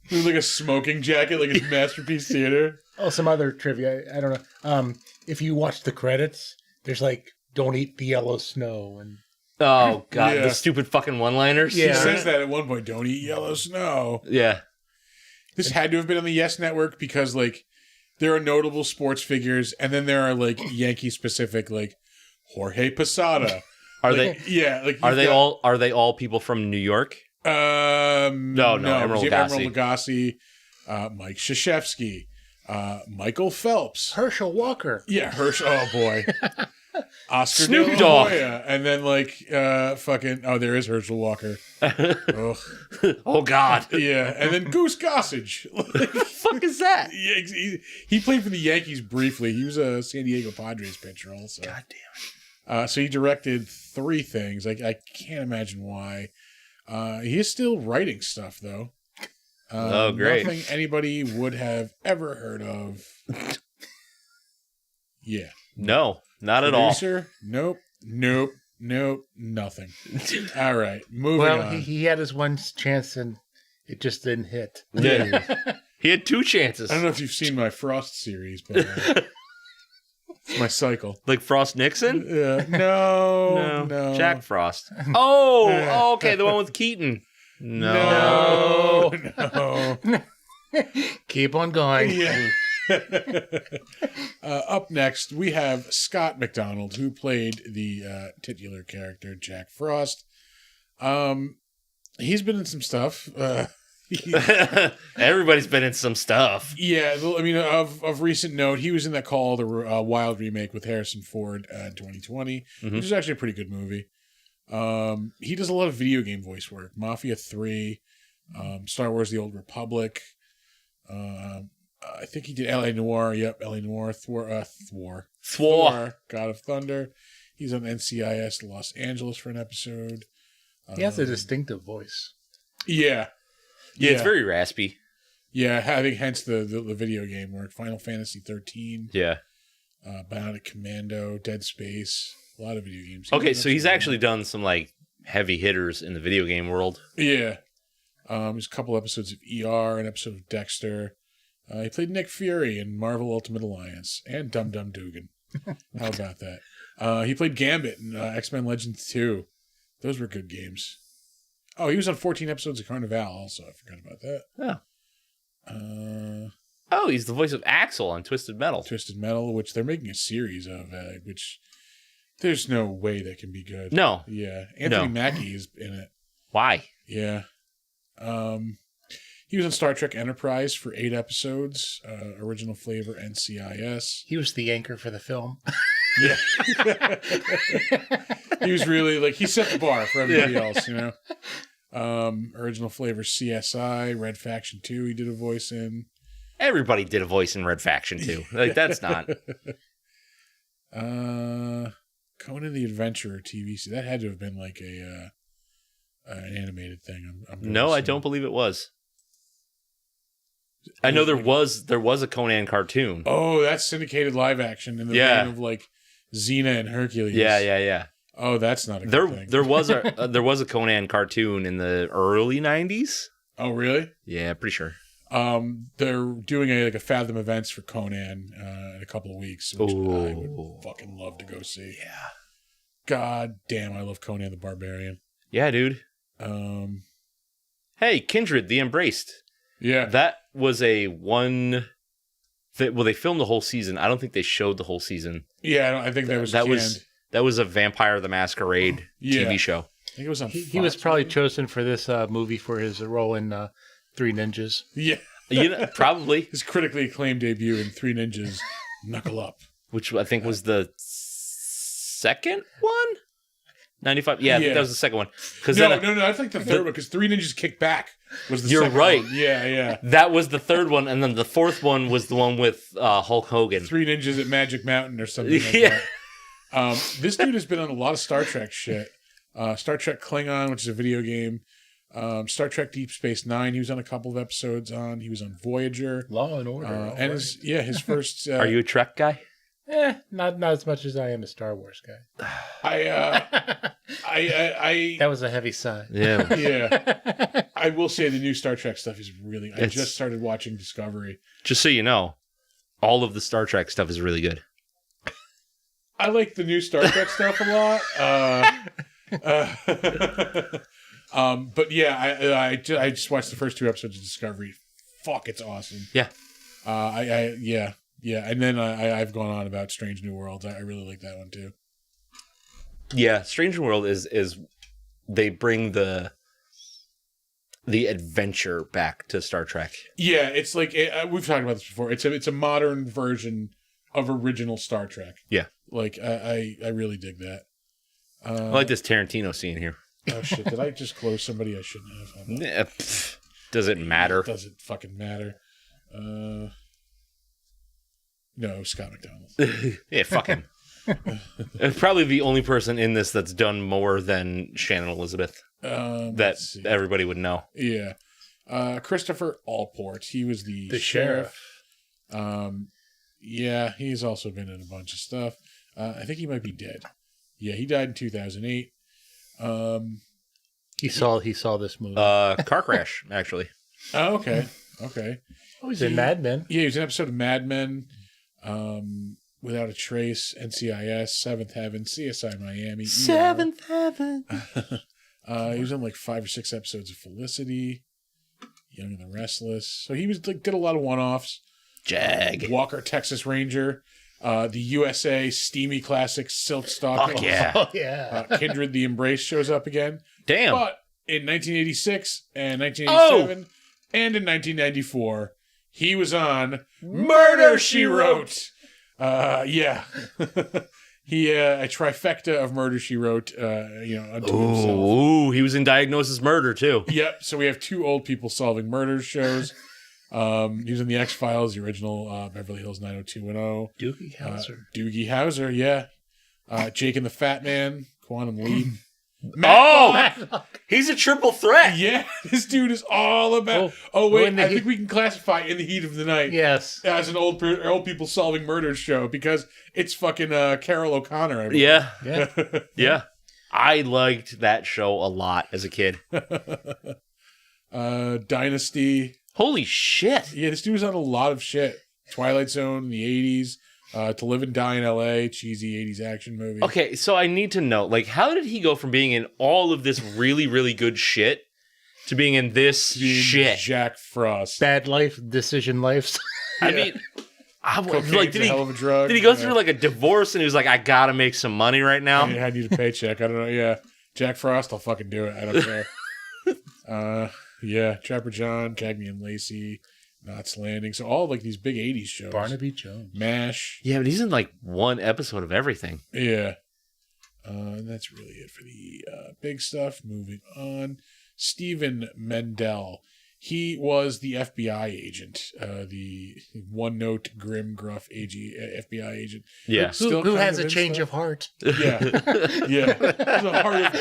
with like a smoking jacket, like it's Masterpiece Theater. Oh, some other trivia. I don't know. If you watch the credits, there's like "Don't eat the yellow snow" and Oh God, Yeah. the stupid fucking one-liners. He Yeah. says that at one point, don't eat yellow snow. Yeah. This had to have been on the Yes Network because like there are notable sports figures and then there are like Yankee specific like Jorge Posada. Are Like, they? yeah, like Are you've they got- all? Are they all people from New York? No, Emerald you have Lagasse. Emerald Lagasse, Mike Krzyzewski, Michael Phelps. Herschel Walker. Yeah, Herschel. Oh boy, Oscar Snoop De La Dogg. Hoya. And then like fucking there is Herschel Walker. Ugh. Oh God. Yeah, and then Goose Gossage. the fuck is that? Yeah, he played for the Yankees briefly. He was a San Diego Padres pitcher also. God damn. So he directed 3 things. I can't imagine why. He is still writing stuff though. Oh, great. Nothing anybody would have ever heard of. Yeah. No, not at all. Producer? Nope. Nothing. All right, moving Well, on. he had his one chance and it just didn't hit. Yeah. He had 2 chances. I don't know if you've seen my Frost series, but it's my cycle. Like Frost Nixon? No. Jack Frost. Oh, okay, the one with Keaton. No. No. Keep on going. Yeah. Up next, we have Scott McDonald, who played the titular character Jack Frost. He's been in some stuff. Everybody's been in some stuff. Yeah, I mean, of recent note, he was in that Call of the Wild remake with Harrison Ford in 2020, which is actually a pretty good movie. He does a lot of video game voice work. Mafia 3, Star Wars: The Old Republic. I think he did L.A. Noire. Yep, L.A. Noire. Thor, God of Thunder. He's on NCIS Los Angeles for an episode. He has a distinctive voice. Yeah. Yeah, it's very raspy. Yeah, I think hence the video game work. Final Fantasy 13, Yeah. Bionic Commando, Dead Space, a lot of video games. Okay, so he's actually done some like heavy hitters in the video game world. Yeah. There's a couple episodes of ER, an episode of Dexter. He played Nick Fury in Marvel Ultimate Alliance and Dum Dum Dugan. How about that? He played Gambit in X-Men Legends 2. Those were good games. Oh, he was on 14 episodes of Carnival also. I forgot about that. Oh. Oh, he's the voice of Axel on Twisted Metal. Twisted Metal, which they're making a series of, which there's no way that can be good. No. Yeah. Anthony No. Mackie is in it. Why? Yeah. He was on Star Trek Enterprise for 8 episodes. Original flavor NCIS. He was the anchor for the film. Yeah. He was really like, he set the bar for everybody else, you know? Original flavor CSI, Red Faction 2, he did a voice in. Everybody did a voice in Red Faction too. Like that's not. Conan the Adventurer TV series. That had to have been like an animated thing. I'm No, I don't believe it was. I know there was a Conan cartoon. Oh, that's syndicated live action in the Yeah. vein of like Xena and Hercules. Yeah. Oh, that's not a good thing. There was a Conan cartoon in the early 90s. Oh, really? Yeah, pretty sure. They're doing a Fathom events for Conan in a couple of weeks, which I Ooh. would fucking love to go see. Yeah. God damn, I love Conan the Barbarian. Yeah, dude. Hey, Kindred, the Embraced. Yeah. That was a one. Well, they filmed the whole season. I don't think they showed the whole season. Yeah, I think that was that canned. was a Vampire the Masquerade Yeah. TV show. I think it was on He was Fox, probably maybe? chosen for this movie for his role in Three Ninjas. Yeah. Probably, His critically acclaimed debut in Three Ninjas Knuckle Up. which I think was the second one. 95. Yeah, I think Yeah. that was the second one. Because No, then I think the third one because Three Ninjas Kick Back was the You're second right. one. Yeah. that was the third one, and then the fourth one was the one with Hulk Hogan. Three Ninjas at Magic Mountain or something like Yeah. that. This dude has been on a lot of Star Trek shit. Star Trek Klingon, which is a video game. Star Trek Deep Space Nine. He was on a couple of episodes on. He was on Voyager. Law and Order. And his first. Are you a Trek guy? Not as much as I am a Star Wars guy. I That was a heavy sigh. Yeah. yeah. I will say the new Star Trek stuff is really. I It's- just started watching Discovery. Just so you know, all of the Star Trek stuff is really good. I like the new Star Trek stuff a lot. But yeah, I just watched the first 2 episodes of Discovery. Fuck, it's awesome. Yeah. Yeah, and then I've gone on about Strange New Worlds. I really like that one too. Yeah, Strange New World is they bring the adventure back to Star Trek. Yeah, it's like we've talked about this before. It's a modern version of original Star Trek. Yeah. Like I really dig that. I like this Tarantino scene here. Oh shit! Did I just close somebody I shouldn't have? Does it matter? It doesn't fucking matter. No, Scott McDonald. Yeah, fuck him. It's probably the only person in this that's done more than Shannon Elizabeth that let's see. everybody would know. Yeah. Christopher Allport. He was the sheriff. Yeah, he's also been in a bunch of stuff. I think he might be dead. Yeah, he died in 2008. He saw this movie. Car crash, actually. Oh, okay. Okay. Oh, he's in Mad Men. Yeah, he was in an episode of Mad Men, Without a Trace, NCIS, Seventh Heaven, CSI Miami. Heaven. He was in like 5 or 6 episodes of Felicity, Young and the Restless. So he was like did a lot of one-offs. Jag. Walker, Texas Ranger, the USA Steamy Classic Silk Stocking. Fuck yeah. Oh yeah. Kindred the Embrace shows up again. Damn. But in 1986 and 1987 and in 1994, he was on Murder, She Wrote. Yeah. He a trifecta of Murder, She Wrote, unto himself. Ooh, he was in Diagnosis Murder, too. Yep. So we have 2 old people solving murder shows. He was in the X-Files, the original Beverly Hills 90210. Doogie Howser. Doogie Howser, yeah. Jake and the Fat Man, Quantum Leap. He's a triple threat. Yeah, this dude is all about. I think we can classify In the Heat of the Night Yes. as an old people solving murders show because it's fucking Carol O'Connor. I believe. Yeah. Yeah. Yeah. I liked that show a lot as a kid. Dynasty. Holy shit. Yeah, this dude was on a lot of shit. Twilight Zone in the 80s. To Live and Die in L.A., cheesy 80s action movie. Okay, so I need to know, like, how did he go from being in all of this really, really good shit to being in this shit? Jack Frost. Bad life, decision lives. I mean, Cocaine's a hell of a drug. did he go through like a divorce and he was like, I gotta make some money right now? I need a paycheck. I don't know. Yeah. Jack Frost, I'll fucking do it. I don't care. Yeah. Trapper John, Cagney and Lacey, Knots Landing. So all like these big 80s shows. Barnaby Jones. MASH. Yeah, but he's in like one episode of everything. Yeah. And that's really it for the big stuff. Moving on. Stephen Mendel. He was the FBI agent, the one-note, grim, gruff FBI agent. Yeah. Who has a change of heart? Yeah. Yeah. He's a heart of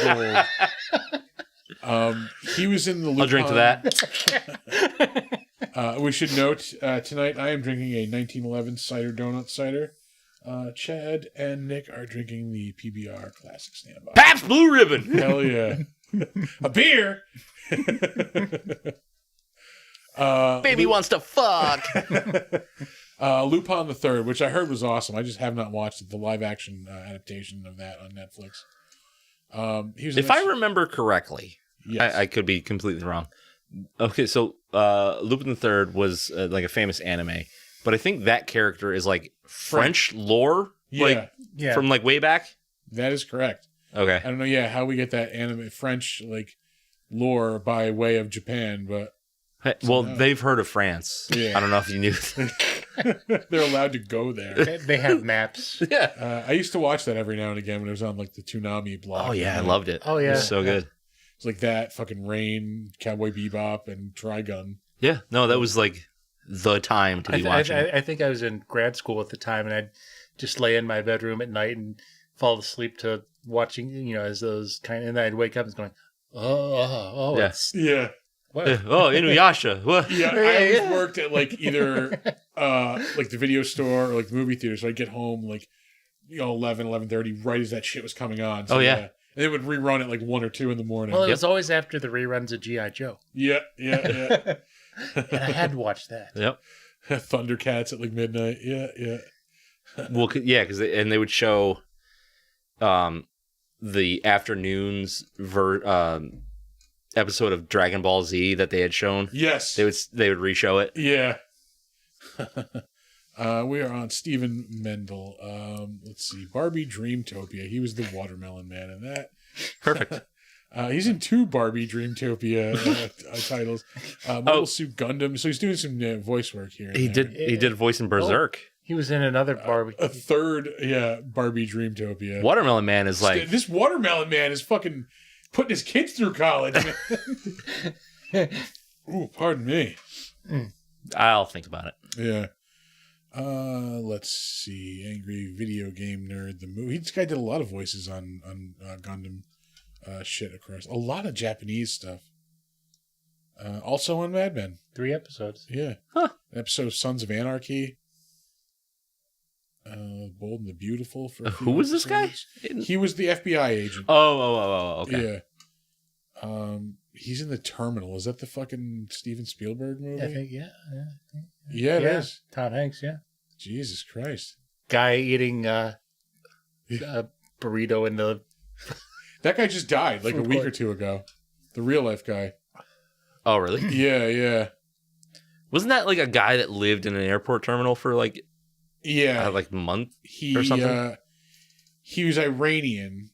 gold. He was in the Lupin. I'll drink to that. We should note tonight I am drinking a 1911 cider donut cider. Chad and Nick are drinking the PBR Classic Standby. Pabst Blue Ribbon. Hell yeah. A beer. Baby wants to fuck. Lupin the Third, which I heard was awesome. I just have not watched it, the live action adaptation of that on Netflix. If I remember correctly, yes. I could be completely wrong. Okay, so Lupin the Third was like a famous anime, but I think that character is like French lore, like from like way back. That is correct. Okay, I don't know, how we get that anime French like lore by way of Japan, but well, they've heard of France. Yeah. I don't know if you knew. They're allowed to go there. They have maps. Yeah. I used to watch that every now and again when it was on like the Toonami blog. Oh yeah, I loved it. Oh, It yeah. was so good. It's like that, fucking Rain, Cowboy Bebop, and Trigun. Yeah. No, that was like the time to be watching. I think I was in grad school at the time, and I'd just lay in my bedroom at night and fall asleep to watching, as those and then I'd wake up and going, oh, Yeah. it's Yeah. what? Oh, Inuyasha. What? Yeah, I always worked at like either like the video store or like the movie theater. So I'd get home like 11:30 right as that shit was coming on. So, Oh, yeah. And they would rerun it like 1 or 2 in the morning. Well, it was always after the reruns of G.I. Joe, Yeah. and I had to watch that. Yep. Thundercats at like midnight. Yeah. Well, yeah, because they would show, the afternoons episode of Dragon Ball Z that they had shown. Yes. They would re-show it. Yeah. We are on Stephen Mendel. Let's see. Barbie Dreamtopia. He was the watermelon man in that. Perfect. He's in 2 Barbie Dreamtopia titles. Mobile Suit Gundam. So he's doing some voice work here. and He there. did voice in Berserk. He was in another Barbie. A third, Barbie Dreamtopia. Watermelon Man is like This watermelon man is fucking putting his kids through college. Man. Ooh, pardon me. I'll think about it. Yeah. Let's see. Angry Video Game Nerd. The movie. This guy did a lot of voices on Gundam shit across. A lot of Japanese stuff. Also on Mad Men. 3 episodes. Yeah. Huh. An episode of Sons of Anarchy. Bold and the Beautiful. For a few Who was this guy? episodes. He was the FBI agent. Oh, okay. Yeah. He's in The Terminal. Is that the fucking Steven Spielberg movie? I think, Yeah, it is. Tom Hanks, yeah. Jesus Christ. Guy eating a burrito in the... That guy just died like a Food week court. or 2 ago. The real life guy. Oh, really? Yeah. Wasn't that like a guy that lived in an airport terminal for like Yeah. like a month? He or something? He was Iranian,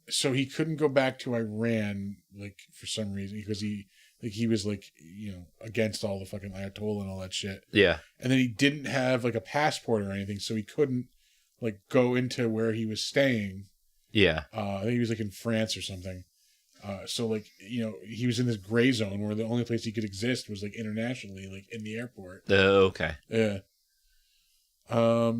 so he couldn't go back to Iran like for some reason because he was like against all the fucking Ayatollah and all that shit. Yeah. And then he didn't have like a passport or anything, so he couldn't like go into where he was staying. Yeah. I think he was like in France or something. So like he was in this gray zone where the only place he could exist was like internationally, like in the airport. Okay. Yeah. A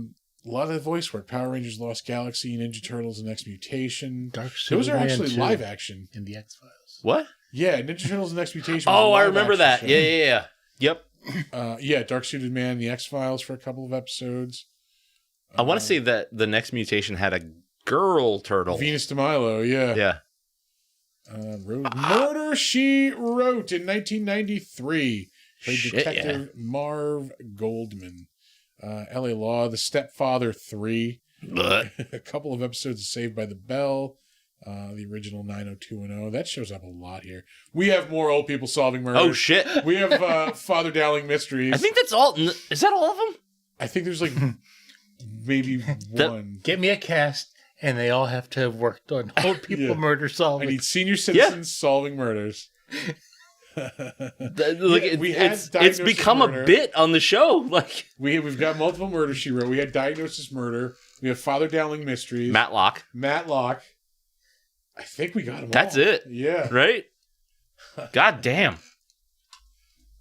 lot of voice work. Power Rangers Lost Galaxy, Ninja Turtles, and Next Mutation. Dark Those are Superman actually 2 live action. in the X-Files. What? Yeah, Ninja Turtles and Next Mutation. was a Oh, I live remember that. action show. Yeah. Yep. Yeah, Dark Suited Man, the X-Files for a couple of episodes. I want to say that the Next Mutation had a girl turtle. Venus de Milo, yeah. Yeah. Murder, She Wrote in 1993. Played Shit, Detective Marv Goldman. L.A. Law, The Stepfather 3. But A couple of episodes of Saved by the Bell. The original 90210. That shows up a lot here. We have more old people solving murders. oh shit! We have Father Dowling Mysteries. I think that's all. Is that all of them? I think there's like maybe one. Get me a cast, and they all have to have worked on old people Yeah. murder I solving. need senior citizens solving murders. Like Yeah, we had it's Diagnosis become Murder. a bit on the show. Like We've got multiple murders she wrote. We had Diagnosis Murder. We have Father Dowling Mysteries. Matlock, Matlock. I think we got them That's all. it. Yeah. right? God damn!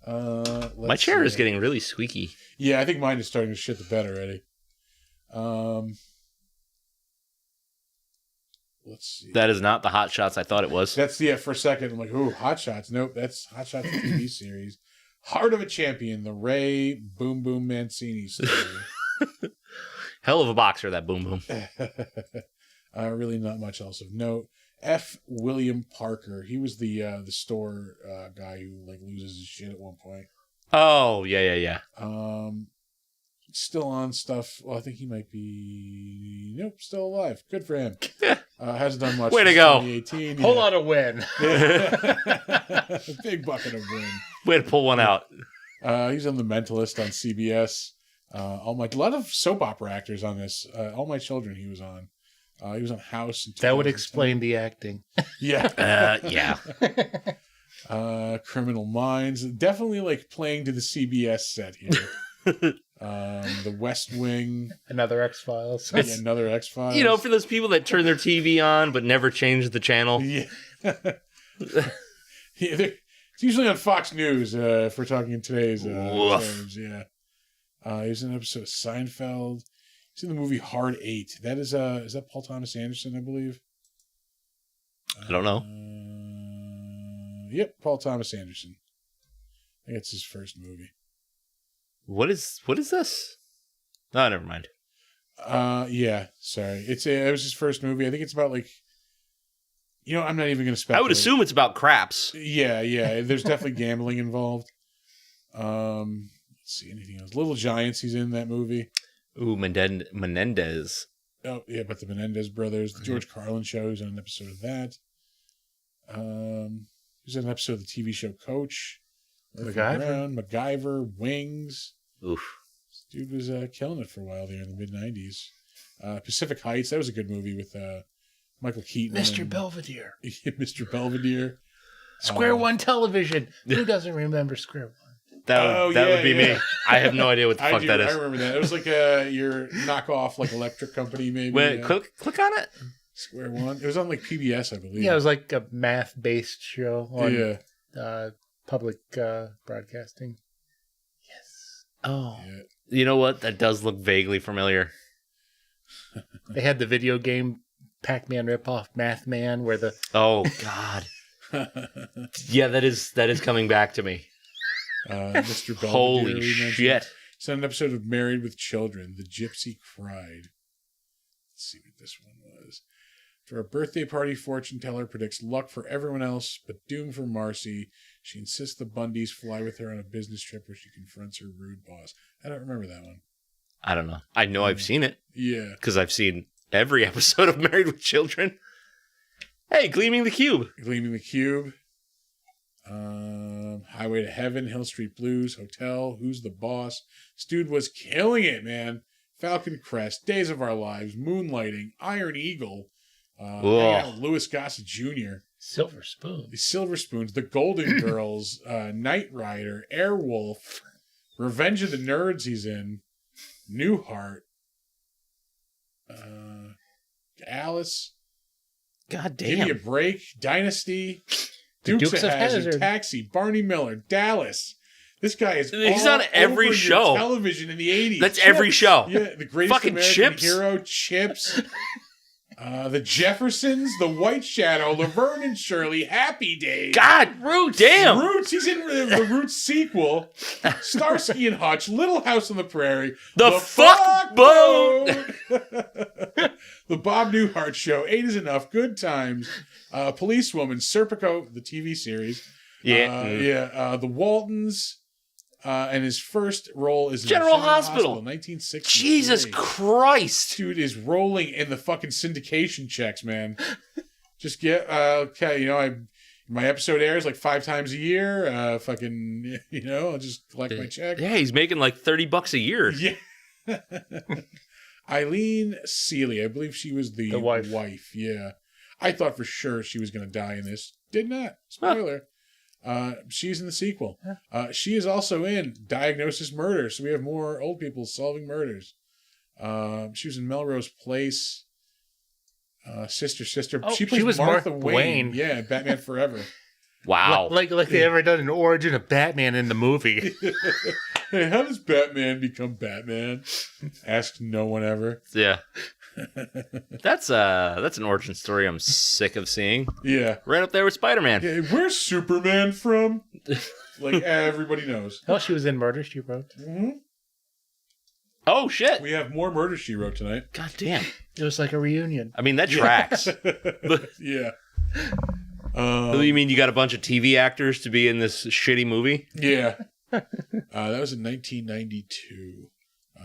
Let's My chair is see. getting really squeaky. Yeah, I think mine is starting to shit the bed already. Let's see. That is not the hot shots I thought it was. That's for a second. I'm like, ooh, Hot Shots. Nope, that's Hot Shots the TV series. Heart of a Champion, the Ray Boom Boom Mancini story. Hell of a boxer, that Boom Boom. Really not much else of note. F. William Parker. He was the store guy who like loses his shit at one point. Oh yeah. Still on stuff. Well, I think he might be. Nope, still alive. Good for him. Hasn't done much. Way to since go. 2018. Whole lot of win. Yeah. Big bucket of win. Way to pull one out. He's on The Mentalist on CBS. A lot of soap opera actors on this. All My Children he was on. He was on House. In That would 2010. explain the acting. Yeah. Yeah. Criminal Minds. Definitely like playing to the CBS set here. The West Wing. Another X Files. Yeah, another X Files. You know, for those people that turn their TV on but never change the channel. Yeah. Yeah, it's usually on Fox News, if we're talking in today's terms. Yeah. He's in an episode of Seinfeld. He's in the movie Hard Eight. That is that Paul Thomas Anderson, I believe? I don't know. Yep, Paul Thomas Anderson. I think it's his first movie. What is this? Oh, never mind. Yeah, sorry. It was his first movie. I think it's about I'm not even going to speculate. I would assume it's about craps. Yeah. There's definitely gambling involved. Let's see, anything else? Little Giants, he's in that movie. Ooh, Menendez. Oh, yeah, but the Menendez brothers. The George Carlin Show, he's on an episode of that. He's on an episode of the TV show Coach. MacGyver, Wings. Oof. This dude was killing it for a while there in the mid-90s. Pacific Heights, that was a good movie with Michael Keaton. Mr. Belvedere. Mr. Belvedere. Square One Television. Who doesn't remember Square One? That would be me. I have no idea what the fuck that is. I remember that. It was like your knockoff, electric company, maybe. Wait, click on it. Square One. It was on PBS, I believe. Yeah, it was like a math-based show on Yeah. public broadcasting. Yes. Oh. Yeah. You know what? That does look vaguely familiar. They had the video game Pac-Man ripoff, Math Man, where the Oh God. Yeah, that is coming back to me. Mr. Belvedere. Holy shit. It's on an episode of Married with Children. The Gypsy Cried. Let's see what this one was. For a birthday party, fortune teller predicts luck for everyone else, but doom for Marcy. She insists the Bundys fly with her on a business trip where she confronts her rude boss. I don't remember that one. I don't know. I know I've seen it Yeah. because I've seen every episode of Married with Children. Hey, Gleaming the Cube. Gleaming the Cube. Highway to Heaven, Hill Street Blues, Hotel, Who's the Boss? This dude was killing it, man. Falcon Crest, Days of Our Lives, Moonlighting, Iron Eagle, Louis Gossett Jr., Silver Spoon. The Silver Spoons, The Golden Girls, Knight Rider, Airwolf, Revenge of the Nerds he's in, Newhart, Alice, God Give Me a damn. Break, Dynasty, Dukes Dukes of of Hazzard, Hazzard. Taxi, Barney Miller, Dallas. This guy is He's all on every over show. your television in the 80s. That's every show. Yeah, The Greatest Fucking American Chips. Hero, Chips. The Jeffersons, The White Shadow, Laverne and Shirley, Happy Days. God, damn. Roots, he's in the Roots sequel. Starsky and Hutch, Little House on the Prairie. The Fuck Boat. The Bob Newhart Show, 8 is Enough, Good Times. Policewoman, Serpico, the TV series. Yeah. The Waltons. And his first role is in General Hospital. 1963. Jesus Christ. Dude is rolling in the fucking syndication checks, man. Just get okay, my episode airs 5 times a year. I'll just collect my check. Yeah, he's making $30 a year. Yeah. Eileen Seeley, I believe she was the wife. Yeah. I thought for sure she was going to die in this. Did not. Spoiler. She's in the sequel. She is also in Diagnosis Murder, so we have more old people solving murders. She was in Melrose Place. Sister. Oh, she plays was Martha Martha Wayne. Wayne. Yeah, Batman Forever. Wow. Like they ever done an origin of Batman in the movie. Hey, how does Batman become Batman? Asks no one ever. Yeah. That's an origin story I'm sick of seeing. Yeah. Right up there with Spider-Man. Yeah, where's Superman from? Everybody knows. Oh, she was in Murder, She Wrote. Mm-hmm. Oh shit. We have more Murder, She Wrote tonight. God damn. It was like a reunion. I mean, that tracks. Yeah. You mean you got a bunch of TV actors to be in this shitty movie? Yeah. That was in 1992.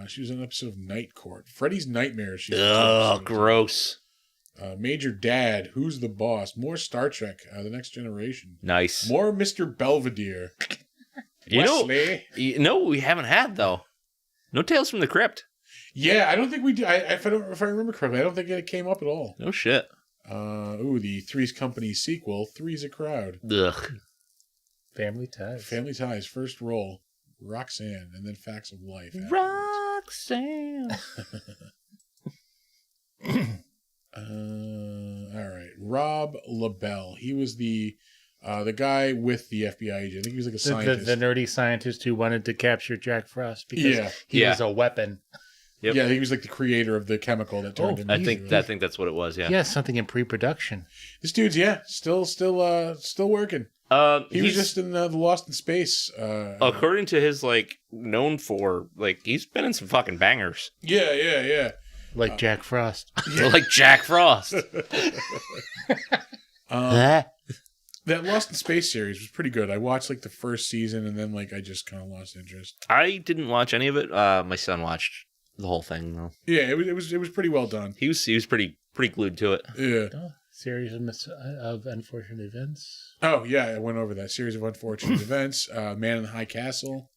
She was on an episode of Night Court. Freddy's Nightmares. She was in Ugh, episode. gross. Major Dad. Who's the Boss? More Star Trek. The Next Generation. Nice. More Mr. Belvedere. Wesley. You know what we haven't had, though? No Tales from the Crypt. Yeah, I don't think we do. If I remember correctly, I don't think it came up at all. No shit. The Three's Company sequel. Three's a Crowd. Ugh. Family Ties. Family Ties. First role. Roxanne, and then Facts of Life. afterwards. Roxanne. All right. Rob LaBelle. He was the guy with the FBI agent. I think he was like a scientist. The nerdy scientist who wanted to capture Jack Frost because he Yeah. was a weapon. Yep. Yeah, he was like the creator of the chemical that turned him. I into think that's what it was. Yeah. He has something in pre-production. This dude's still working. He was just in the Lost in Space. According to his known for he's been in some fucking bangers. Yeah. Like Jack Frost. Like Jack Frost. That Lost in Space series was pretty good. I watched the first season and then I just kind of lost interest. I didn't watch any of it. My son watched the whole thing though. Yeah, it was pretty well done. He was pretty glued to it. Yeah. Series of unfortunate events. Oh yeah, I went over that series of unfortunate events. Man in the High Castle.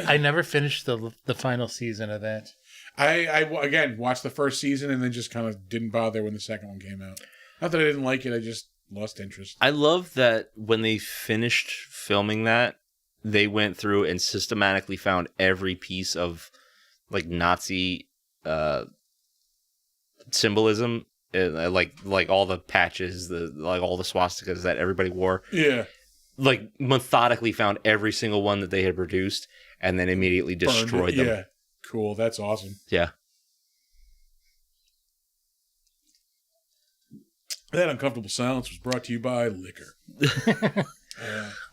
I never finished the final season of that. I again watched the first season and then just kind of didn't bother when the second one came out. Not that I didn't like it, I just lost interest. I love that when they finished filming that, they went through and systematically found every piece of Nazi symbolism, like all the patches, all the swastikas that everybody wore. Yeah. Methodically found every single one that they had produced and then immediately destroyed them. Yeah. Cool. That's awesome. Yeah. That uncomfortable silence was brought to you by liquor.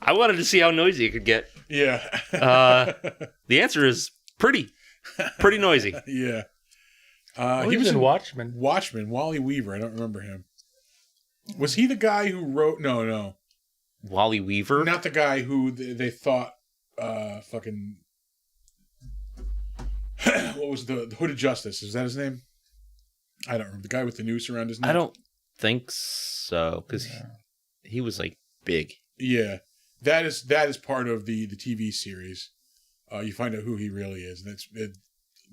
I wanted to see how noisy it could get. Yeah. The answer is pretty noisy. Yeah. He was in Watchmen. Watchmen, Wally Weaver. I don't remember him. Was he the guy who wrote? No. Wally Weaver? Not the guy who they thought fucking... what was the Hood of Justice? Is that his name? I don't remember. The guy with the noose around his neck? I don't think so, because he was big. Yeah. That is part of the TV series. You find out who he really is. And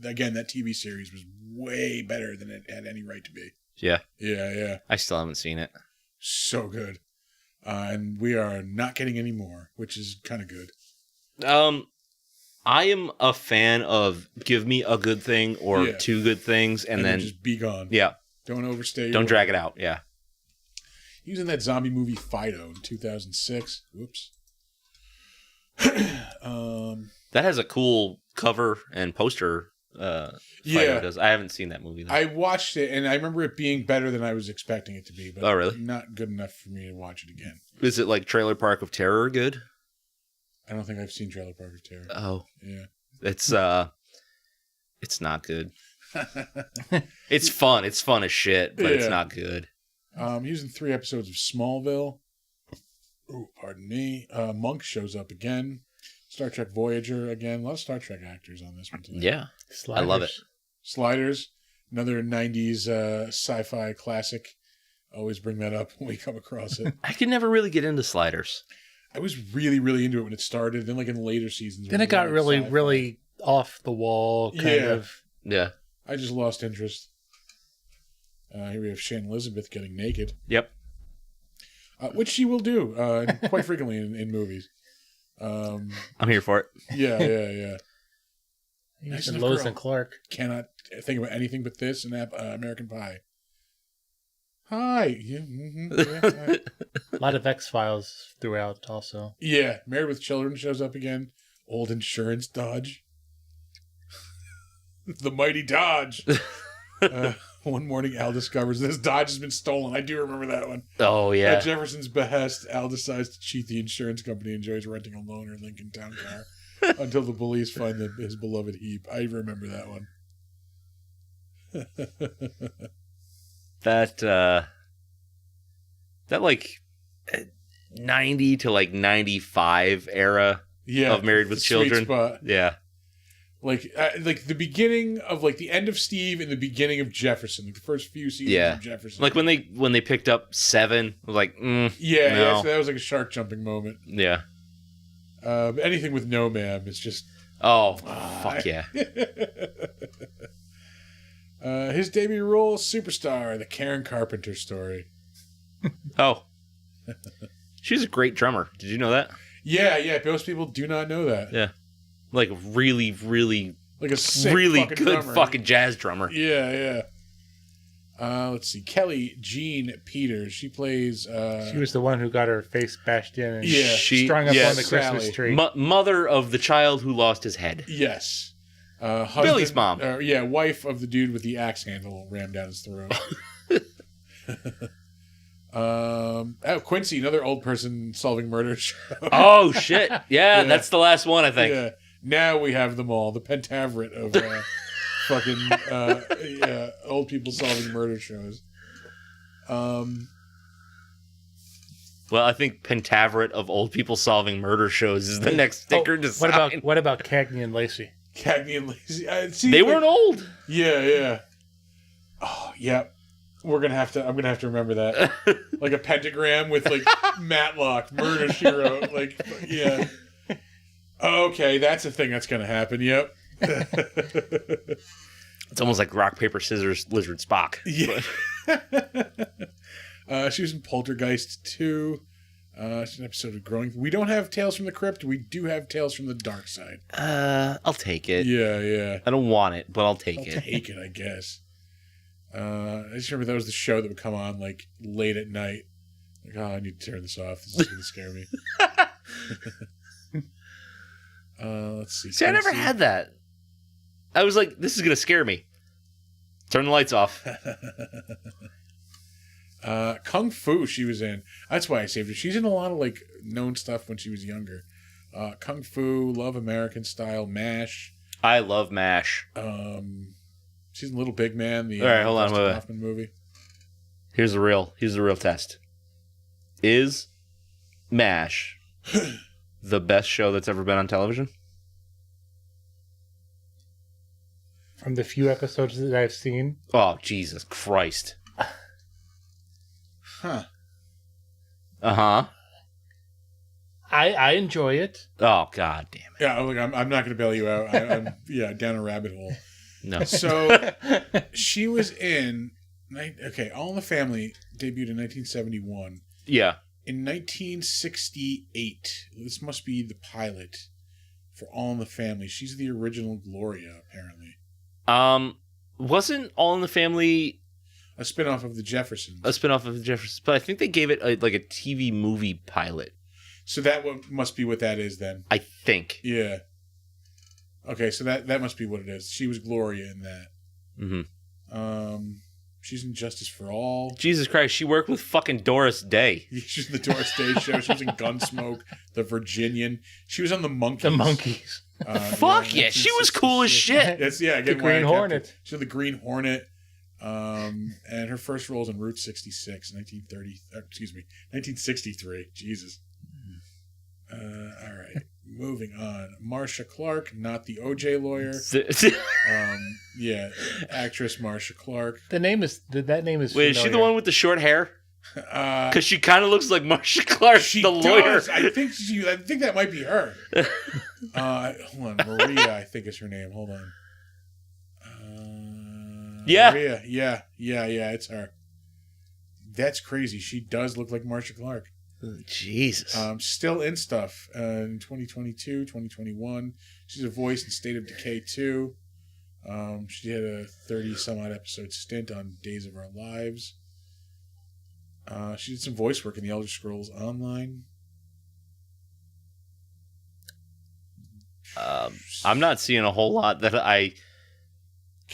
again, that TV series was way better than it had any right to be. Yeah. Yeah. I still haven't seen it. So good. And we are not getting any more, which is kind of good. I am a fan of give me a good thing or two good things and then just be gone. Yeah. Don't overstay. Don't drag it out. Yeah. He was in that zombie movie Fido in 2006. Whoops. That has a cool cover and poster. Fido does. I haven't seen that movie though. I watched it and I remember it being better than I was expecting it to be, but really? Not good enough for me to watch it again. Is it like Trailer Park of Terror good? I don't think I've seen Trailer Park of Terror. Oh. Yeah. It's not good. It's fun. It's fun as shit, but it's not good. He was in 3 episodes of Smallville. Oh, pardon me. Monk shows up again. Star Trek Voyager again. A lot of Star Trek actors on this one today. Yeah. Sliders. I love it. Sliders. Another 90s sci-fi classic. Always bring that up when we come across it. I could never really get into Sliders. I was really, really into it when it started. Then in later seasons. Then it got really off the wall kind of. Yeah. I just lost interest. Here we have Shane Elizabeth getting naked. Yep. Which she will do quite frequently in movies. I'm here for it. Yeah. Nice and Lois and Clark. Cannot think about anything but this and American Pie. Hi. Yeah, hi. A lot of X-Files throughout also. Yeah. Married with Children shows up again. Old Insurance Dodge. The Mighty Dodge. One morning, Al discovers this Dodge has been stolen. I do remember that one. Oh, yeah. At Jefferson's behest, Al decides to cheat the insurance company and enjoys renting a loaner Lincoln Town Car until the police find his beloved heap. I remember that one. That 90 to 95 era of Married with Children. Spot. Yeah. Like the beginning of the end of Steve and the beginning of Jefferson, the first few seasons of Jefferson. Like when they picked up 7, I was like, no. So that was like a shark jumping moment. Yeah. Anything with no ma'am is just fuck yeah. His debut role, Superstar, the Karen Carpenter story. Oh. She's a great drummer. Did you know that? Yeah. Most people do not know that. Yeah. Like really, really, Like a sick really fucking good drummer. fucking jazz drummer. Yeah. Let's see. Kelly Jean Peters. She plays. She was the one who got her face bashed in and Yeah. strung up yes, on the Christmas Sally. tree. Mother of the child who lost his head. Yes. Husband, Billy's mom. Wife of the dude with the axe handle rammed down his throat. Quincy, another old person solving murder show. Oh shit! Yeah, Yeah. that's the last one I think. Yeah. Now we have them all. The Pentaveret of fucking old people solving murder shows. Well, I think Pentaveret of old people solving murder shows is the next sticker design. What about Cagney and Lacey? Cagney and Lacey. They weren't old. Yeah. Oh, yeah. I'm gonna have to remember that. Like a pentagram with like Matlock, Murder She Wrote. Like, yeah. Okay, that's a thing that's gonna happen. Yep. It's almost like rock paper scissors lizard Spock. Yeah. She was in Poltergeist 2. It's an episode of Growing. We don't have Tales from the Crypt. We do have Tales from the Dark Side. I'll take it. Yeah. I don't want it, but I'll take I'll it. take it, I guess. I just remember that was the show that would come on like late at night. Like, oh, I need to turn this off. This is gonna scare me. Let's see. See, I never had that. I was like, this is gonna scare me. Turn the lights off. Kung Fu she was in. That's why I saved her. She's in a lot of like known stuff when she was younger. Kung Fu, Love American Style, MASH. I love MASH. She's in Little Big Man, the All right, hold on, Dustin wait. Hoffman movie. Here's the real test. Is MASH the best show that's ever been on television? From the few episodes that I've seen, Oh, Jesus Christ. Huh. Uh-huh. I enjoy it. Oh, God damn it. Yeah, look, I'm not going to bail you out. I'm down a rabbit hole. No. So she was in. Okay, All in the Family debuted in 1971. Yeah. In 1968, this must be the pilot for All in the Family. She's the original Gloria, apparently. Wasn't All in the Family A spinoff of The Jeffersons. a spinoff of the Jeffersons? But I think they gave it like a TV movie pilot. So that must be what that is then. I think. Yeah. Okay, so that must be what it is. She was Gloria in that. Mm-hmm. She's in Justice for All. Jesus Christ, she worked with fucking Doris Day. She's in the Doris Day Show. She was in Gunsmoke, The Virginian. She was on The Monkees. The Monkees. Fuck yeah, she was cool as shit. That's again, The Green Hornet. She's the Green Hornet. And her first role was in Route 66, 1963. Jesus. All right. Moving on. Marsha Clark, not the OJ lawyer. Actress Marsha Clark. That name is Wait, is she the familiar. one with the short hair? Because she kind of looks like Marsha Clark, the lawyer. Does. I think that might be her. Hold on, Maria, I think is her name. Hold on. Yeah. Maria. Yeah, it's her. That's crazy. She does look like Marsha Clark. Jesus. Still in stuff in 2022, 2021. She's a voice in State of Decay 2. She had a 30-some-odd episode stint on Days of Our Lives. She did some voice work in The Elder Scrolls Online. I'm not seeing a whole lot that I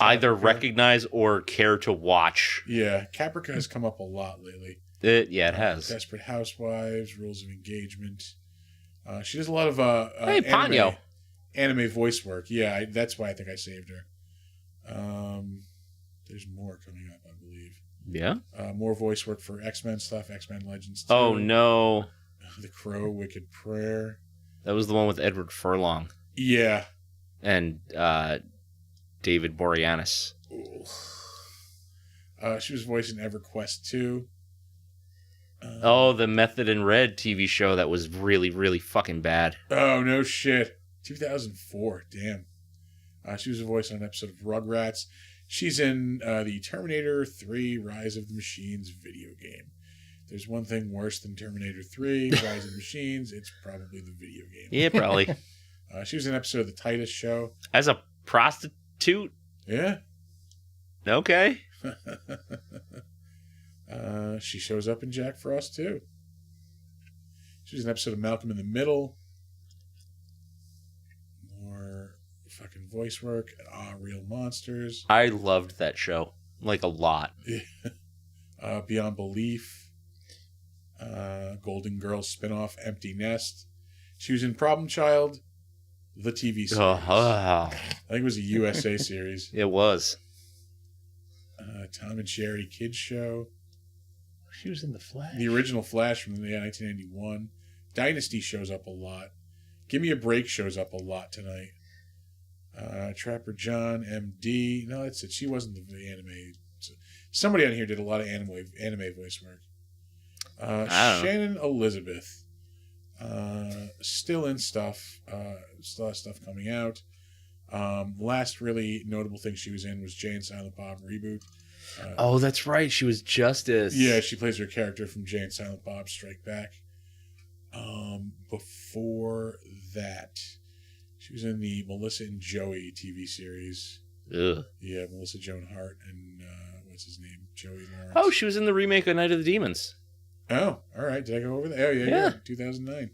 either recognize or care to watch. Yeah, Caprica has come up a lot lately. It has. Desperate Housewives, Rules of Engagement. She does a lot of Hey, Ponyo. anime voice work. Yeah, that's why I think I saved her. There's more coming up, I believe. Yeah? More voice work for X-Men stuff, X-Men Legends 2. Oh, no. The Crow, Wicked Prayer. That was the one with Edward Furlong Yeah. and David Boreanaz. She was voicing EverQuest 2. The Method in Red TV show that was really, really fucking bad. Oh, no shit. 2004. Damn. She was a voice on an episode of Rugrats. She's in the Terminator 3 Rise of the Machines video game. there's one thing worse than Terminator 3, Rise of Machines, it's probably the video game. Yeah, probably. She was in an episode of The Titus Show. As a prostitute? Yeah. Okay. She shows up in Jack Frost too. She was in an episode of Malcolm in the Middle. More fucking voice work. Real Monsters. I loved that show. Like, a lot. Beyond Belief. Golden Girls spinoff, Empty Nest. She was in Problem Child, the TV series. I think it was a USA series. It was. Tom and Jerry Kids Show. She was in The Flash. The original Flash from 1991. Dynasty shows up a lot. Give Me a Break shows up a lot tonight. Trapper John, MD. No, that's it. She wasn't the anime. Somebody on here did a lot of anime voice work. Shannon Elizabeth. Still in stuff. Still has stuff coming out. Last really notable thing she was in was Jay and Silent Bob reboot. Oh, that's right. She was Justice. Yeah, she plays her character from Jay and Silent Bob Strike Back. Before that, she was in the Melissa and Joey TV series. Ugh. Yeah, Melissa Joan Hart and what's his name? Joey Lawrence. Oh, she was in the remake of Night of the Demons. Oh, all right. Did I go over there? Oh, yeah. 2009.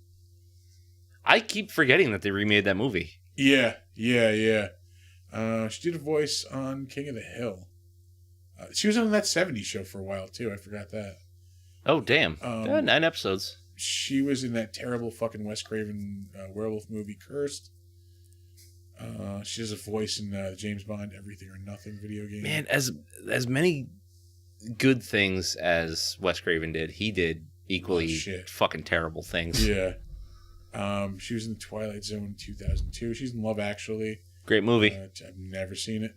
I keep forgetting that they remade that movie. Yeah. She did a voice on King of the Hill. She was on that 70s show for a while, too. I forgot that. Oh, damn. 9 episodes. She was in that terrible fucking Wes Craven werewolf movie, Cursed. She has a voice in the James Bond Everything or Nothing video game. Man, as many good things as Wes Craven did, he did equally fucking terrible things. Yeah. She was in The Twilight Zone in 2002. She's in Love Actually. Great movie. I've never seen it.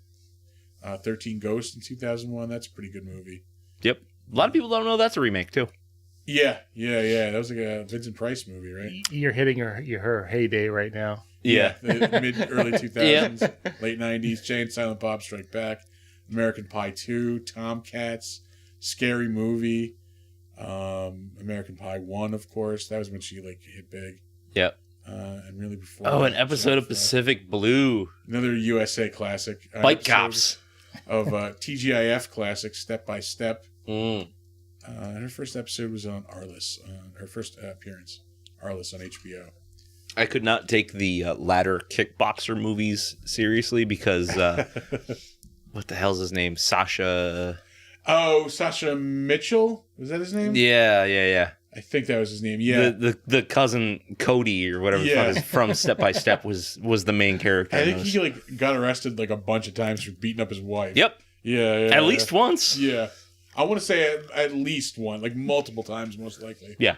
13 Ghosts in 2001. That's a pretty good movie. Yep. A lot of people don't know that's a remake, too. Yeah. That was like a Vincent Price movie, right? You're hitting her heyday right now. Yeah. The early 2000s, late 90s. Jay and Silent Bob Strike Back. American Pie 2. Tomcats. Scary Movie. American Pie 1, of course. That was when she hit big. Yep. And really before. Oh, an episode of Pacific Blue. Another USA classic. Bike Cops. Of TGIF classic, Step by Step. Mm. Her first episode was on Arliss. Her first appearance, Arliss on HBO. I could not take the ladder kickboxer movies seriously because what the hell's his name? Sasha. Oh, Sasha Mitchell? Was that his name? Yeah. I think that was his name. Yeah. The cousin Cody or whatever the fuck is from Step by Step was the main character. I think he got arrested a bunch of times for beating up his wife. Yep. Yeah. At least once. Yeah. I want to say at least one, multiple times, most likely. Yeah.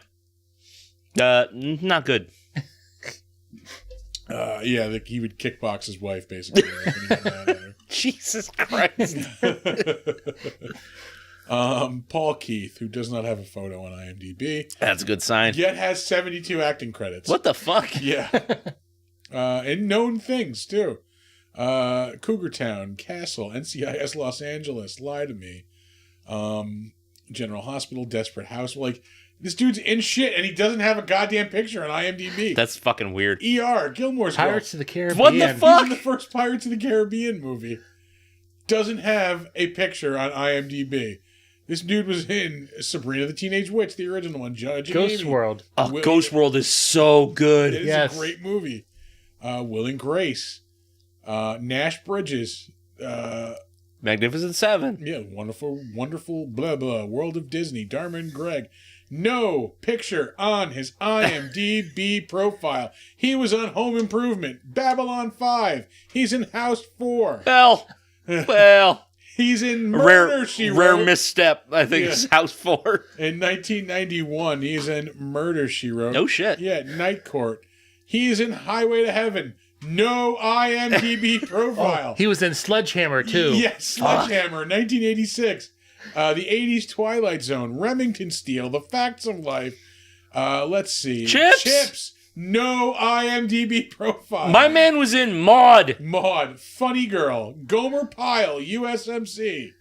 Not good. He would kickbox his wife, basically. When he got mad at her. Jesus Christ. Paul Keith, who does not have a photo on IMDb. That's a good sign. Yet has 72 acting credits. What the fuck? Yeah. And known things, too. Cougar Town, Castle, NCIS Los Angeles, Lie to Me. General Hospital, Desperate House. This dude's in shit, and he doesn't have a goddamn picture on IMDb. That's fucking weird. ER, Gilmore's Pirates of the Caribbean. What the fuck? He's in the first Pirates of the Caribbean movie. Doesn't have a picture on IMDb. This dude was in Sabrina the Teenage Witch, the original one. Judge Ghost World. Oh, Ghost World is so good. It is a great movie. Will and Grace. Nash Bridges. Magnificent Seven. Yeah, wonderful, blah, blah. World of Disney. Dharma and Greg. No picture on his IMDb profile. He was on Home Improvement. Babylon 5. He's in House 4. Well. He's in Murder, She Wrote. Rare misstep, I think, is House 4. In 1991, he's in Murder, She Wrote. No shit. Yeah, Night Court. He's in Highway to Heaven. No IMDb profile. He was in Sledgehammer, too. Yes, Sledgehammer, 1986. The 80s Twilight Zone. Remington Steele. The Facts of Life. Let's see. Chips. No IMDb profile. My man was in Maude. Funny Girl. Gomer Pyle, USMC.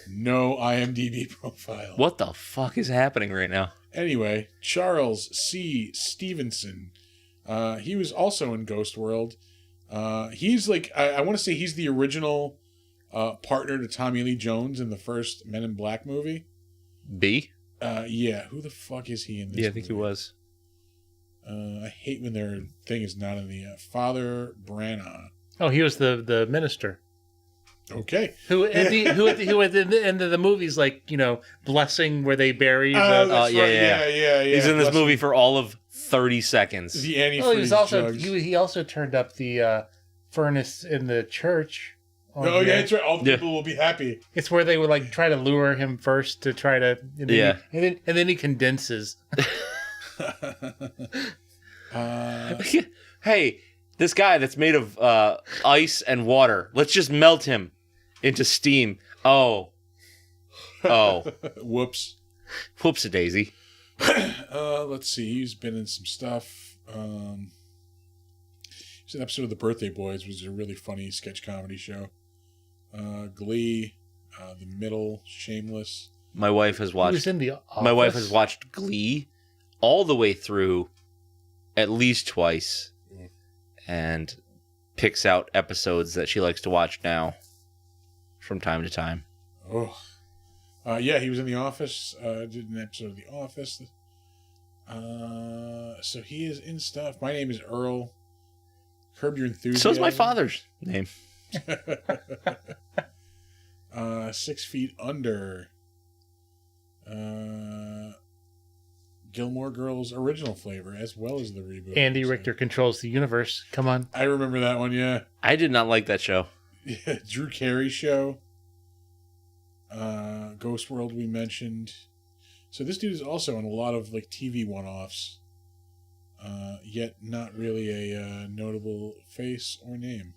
No IMDb profile. What the fuck is happening right now? Anyway, Charles C. Stevenson. He was also in Ghost World. He's like, I want to say he's the original partner to Tommy Lee Jones in the first Men in Black movie. B? Yeah, who the fuck is he in this Yeah, I think he movie? was. I hate when their thing is not in the Father Branagh. Oh, he was the minister Okay. who at the end of the movie's like, blessing where they bury the. That's yeah, right. yeah. Yeah. He's in this Plus movie for all of 30 seconds. The antifreeze Oh, he was also jugs. he also turned up the furnace in the church. Oh, yeah, that's right. All Yeah. people will be happy. It's where they would like try to lure him first to try to. And then Yeah. and then he condenses. Hey, this guy that's made of ice and water, let's just melt him into steam. Oh. Whoops. Whoops-a-daisy. Let's see. He's been in some stuff. He's an episode of The Birthday Boys, which is a really funny sketch comedy show. Glee, The Middle, Shameless. My wife has He was watched. in the. My wife Office. has watched Glee all the way through, at least twice, and picks out episodes that she likes to watch now, from time to time. Oh, yeah, he was in The Office. Did an episode of The Office. So he is in stuff. My Name is Earl. Curb Your Enthusiasm. So is my father's name. 6 Feet Under. Gilmore Girls original flavor, as well as the reboot. Andy So- Richter controls the universe. Come on. I remember that one. Yeah. I did not like that show. Yeah, Drew Carey show. Ghost World we mentioned. So this dude is also on a lot of like TV one-offs, yet not really a notable face or name.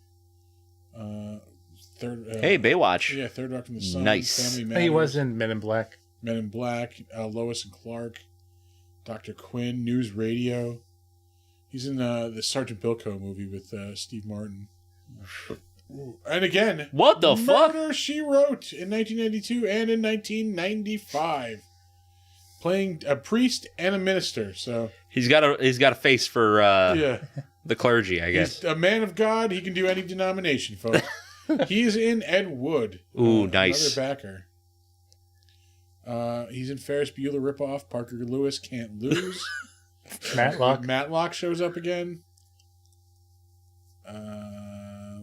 Hey, Baywatch. yeah, Third Rock from the Sun. Nice. Family Matters, He was in Men in Black. Men in Black, Lois and Clark, Dr. Quinn, News Radio. He's in the Sergeant Bilko movie with Steve Martin. And again, What the fuck? Murder, She Wrote in 1992 and in 1995, playing a priest and a minister. So He's got a face for yeah, the clergy, I guess. he's a man of God. He can do any denomination, folks. He's in Ed Wood. Ooh, nice. Another backer. He's in Ferris Bueller ripoff. Parker Lewis Can't Lose. Matlock. Matlock shows up again.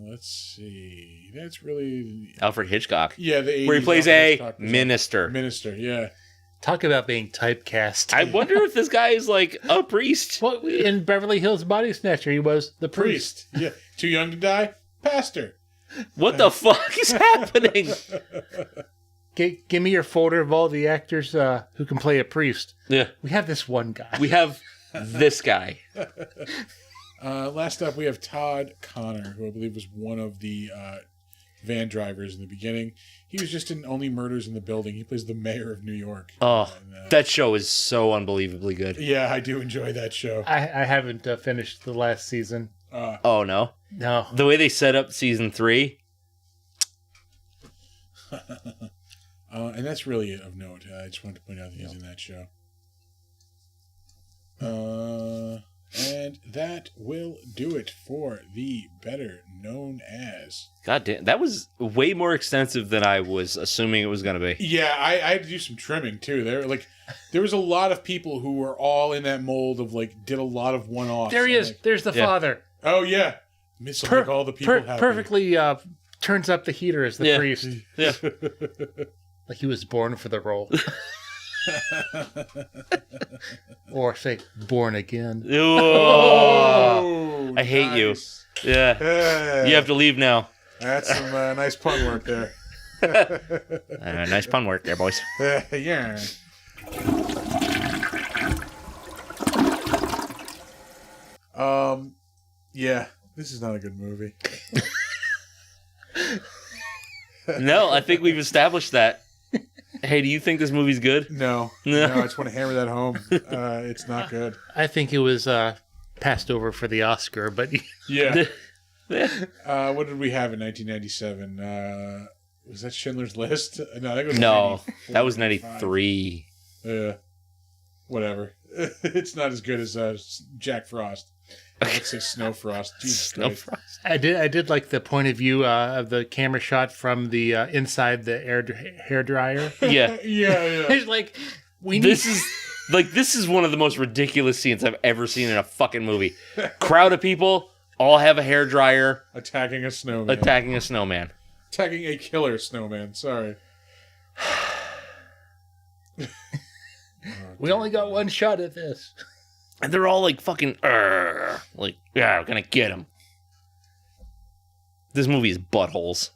Let's see. That's really Alfred Hitchcock, the 80s where he plays Alfred a Hitchcock was minister. Minister, yeah. Talk about being typecast. I wonder if this guy is like a priest. Well, in Beverly Hills Body Snatcher, he was the priest. Yeah. Too young to die? Pastor. What the fuck is happening? Give me your folder of all the actors who can play a priest. Yeah, We have this one guy. we have this guy. Last up, we have Todd Connor, who I believe was one of the van drivers in the beginning. He was just in Only Murders in the Building. He plays the mayor of New York. Oh, And, that show is so unbelievably good. yeah, I do enjoy that show. I haven't finished the last season. Oh no, No. the way they set up season 3. And that's really of note. I just wanted to point out that he's in that show. And that will do it for the Better Known As. God damn, that was way more extensive than I was assuming it was going to be. Yeah, I had to do some trimming too. There was a lot of people who were all in that mold of like did a lot of one-offs. There he is. Like, There's the Yeah. father. oh yeah, miss make all the people happy. Perfectly turns up the heater as the Yeah. priest. Yeah. Like he was born for the role. Or say, born again. Oh, I hate you. nice. Yeah, Yeah. you have to leave now. That's some nice pun work there. Nice pun work there, boys. Yeah. Yeah, this is not a good movie. No, I think we've established that. Hey, do you think this movie's good? No, No. I just want to hammer that home. It's not good. I think it was passed over for the Oscar, but Yeah. Yeah. What did we have in 1997? Was that Schindler's List? No, that was No, 94, that was 95. 93. Yeah, whatever. It's not as good as Jack Frost. Let's say Snow Frost. Jesus Christ. Snowfrost. I did like the point of view of the camera shot from the inside the hair dryer. Yeah. Yeah. It's like This is one of the most ridiculous scenes I've ever seen in a fucking movie. Crowd of people all have a hair dryer Attacking a snowman. attacking a snowman. Attacking a killer snowman. Sorry. we only got one shot at this. And they're all like fucking like, yeah, we're gonna get him. This movie is buttholes.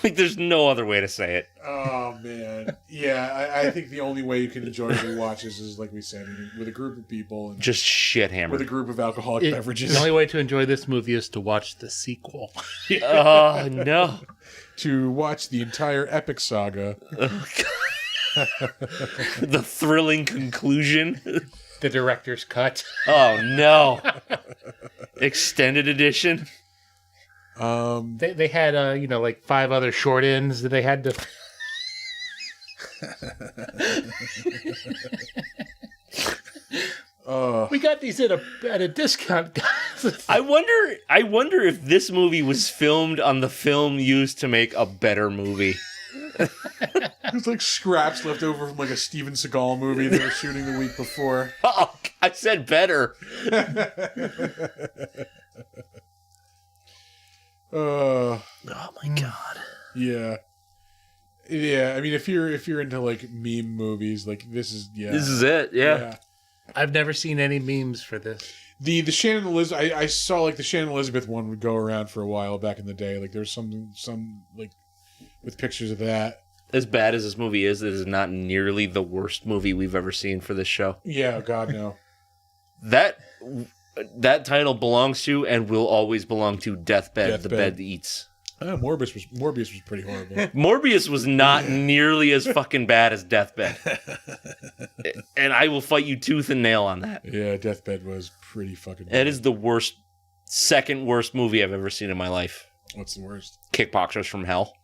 Like, there's no other way to say it. Oh man, yeah. I think the only way you can enjoy rewatches is, like we said, with a group of people and Just shit with a hammered. group of alcoholic beverages. The only way to enjoy this movie is to watch the sequel. Oh no. To watch the entire epic saga. The thrilling conclusion. The director's cut. Oh no. Extended edition. They had like 5 other short ends that they had to. We got these at a discount, guys. I wonder if this movie was filmed on the film used to make a better movie. It's like scraps left over from like a Steven Seagal movie they were shooting the week before. Oh, I said better. Oh my god. yeah. I mean, if you're into like meme movies, like this is This is it. Yeah. I've never seen any memes for this. The Shannon Elizabeth, I saw like the Shannon Elizabeth one would go around for a while back in the day. Like there's some like with pictures of that. As bad as this movie is, it is not nearly the worst movie we've ever seen for this show. Yeah, God no. That title belongs to and will always belong to Deathbed, the bed that eats. Morbius was pretty horrible. Morbius was not nearly as fucking bad as Deathbed. And I will fight you tooth and nail on that. Yeah, Deathbed was pretty fucking bad. That is the second worst movie I've ever seen in my life. What's the worst? Kickboxers from Hell.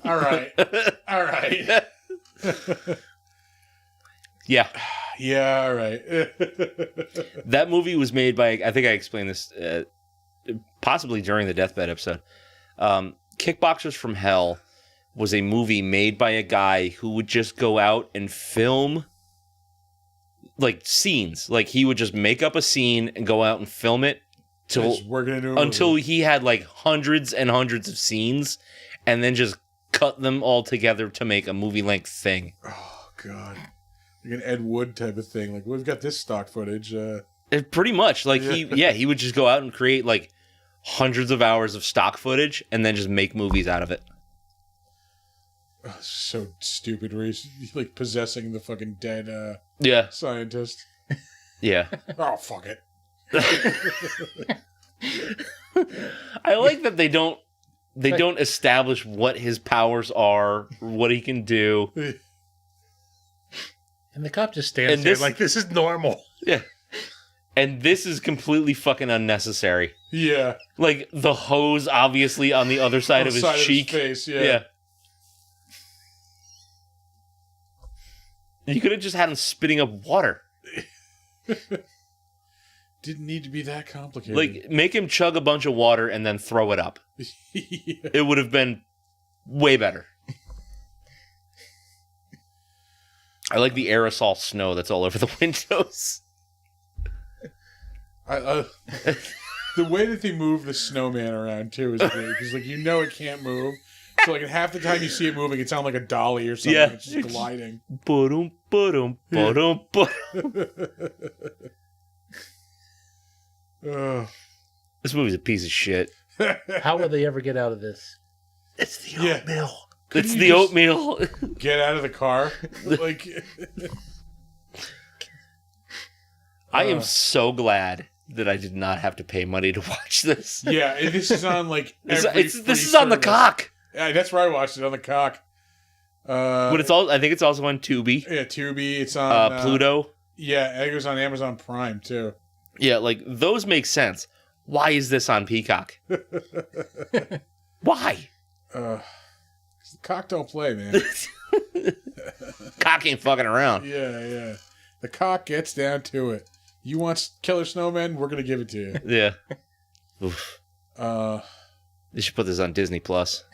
All right. Yeah. Yeah, all right. That movie was made by, I think I explained this possibly during the Deathbed episode. Kickboxers from Hell was a movie made by a guy who would just go out and film like scenes. Like he would just make up a scene and go out and film it until he had like hundreds and hundreds of scenes and then just cut them all together to make a movie-length thing. Oh, God. Like an Ed Wood type of thing. Like, we've got this stock footage. Pretty much. Like, he would just go out and create, like, hundreds of hours of stock footage and then just make movies out of it. Oh, so stupid. Where he's, like, possessing the fucking dead scientist. Yeah. Oh, fuck it. I like that they don't establish what his powers are, what he can do. And the cop just stands there like, this is normal. Yeah. And this is completely fucking unnecessary. Yeah. Like, the hose obviously on the other side of his cheek. Of his face, yeah. You could have just had him spitting up water. Didn't need to be that complicated. Like, make him chug a bunch of water and then throw it up. Yeah. It would have been way better. I like the aerosol snow that's all over the windows. The way that they move the snowman around, too, is great. Because, like, you know it can't move. So, like, half the time you see it moving, it sounds like a dolly or something. Yeah. It's just gliding. Ba-dum, ba-dum, ba-dum, ba-dum. This movie's a piece of shit. How will they ever get out of this? It's the oatmeal. Couldn't It's you the just oatmeal. Get out of the car. Like, I am so glad that I did not have to pay money to watch this. yeah, and this is on, like, This every is free on the service. cock. Yeah, that's where I watched it, on the cock. But I think it's also on Tubi. Yeah, Tubi. It's on Pluto. Yeah, I think it was on Amazon Prime, too. Yeah, like those make sense. Why is this on Peacock? Why? The cock don't play, man. Cock ain't fucking around. Yeah. The cock gets down to it. You want Killer Snowmen? We're gonna give it to you. Yeah. Oof. Uh, They should put this on Disney Plus.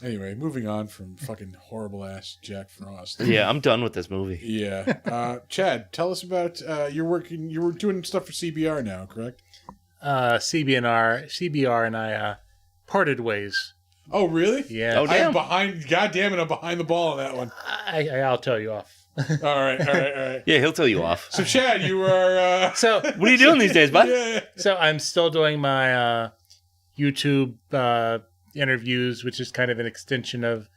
Anyway, moving on from fucking horrible ass Jack Frost. Yeah, I'm done with this movie. Yeah. Chad, tell us about you were doing stuff for CBR now, correct? CBR and I parted ways. Oh, really? Yeah. Oh, damn. I'm behind. God damn it! I'm behind the ball on that one. I'll tell you off. All right. Yeah, he'll tell you off. So, Chad, you are. So What are you doing these days, bud? Yeah. So I'm still doing my YouTube interviews, which is kind of an extension of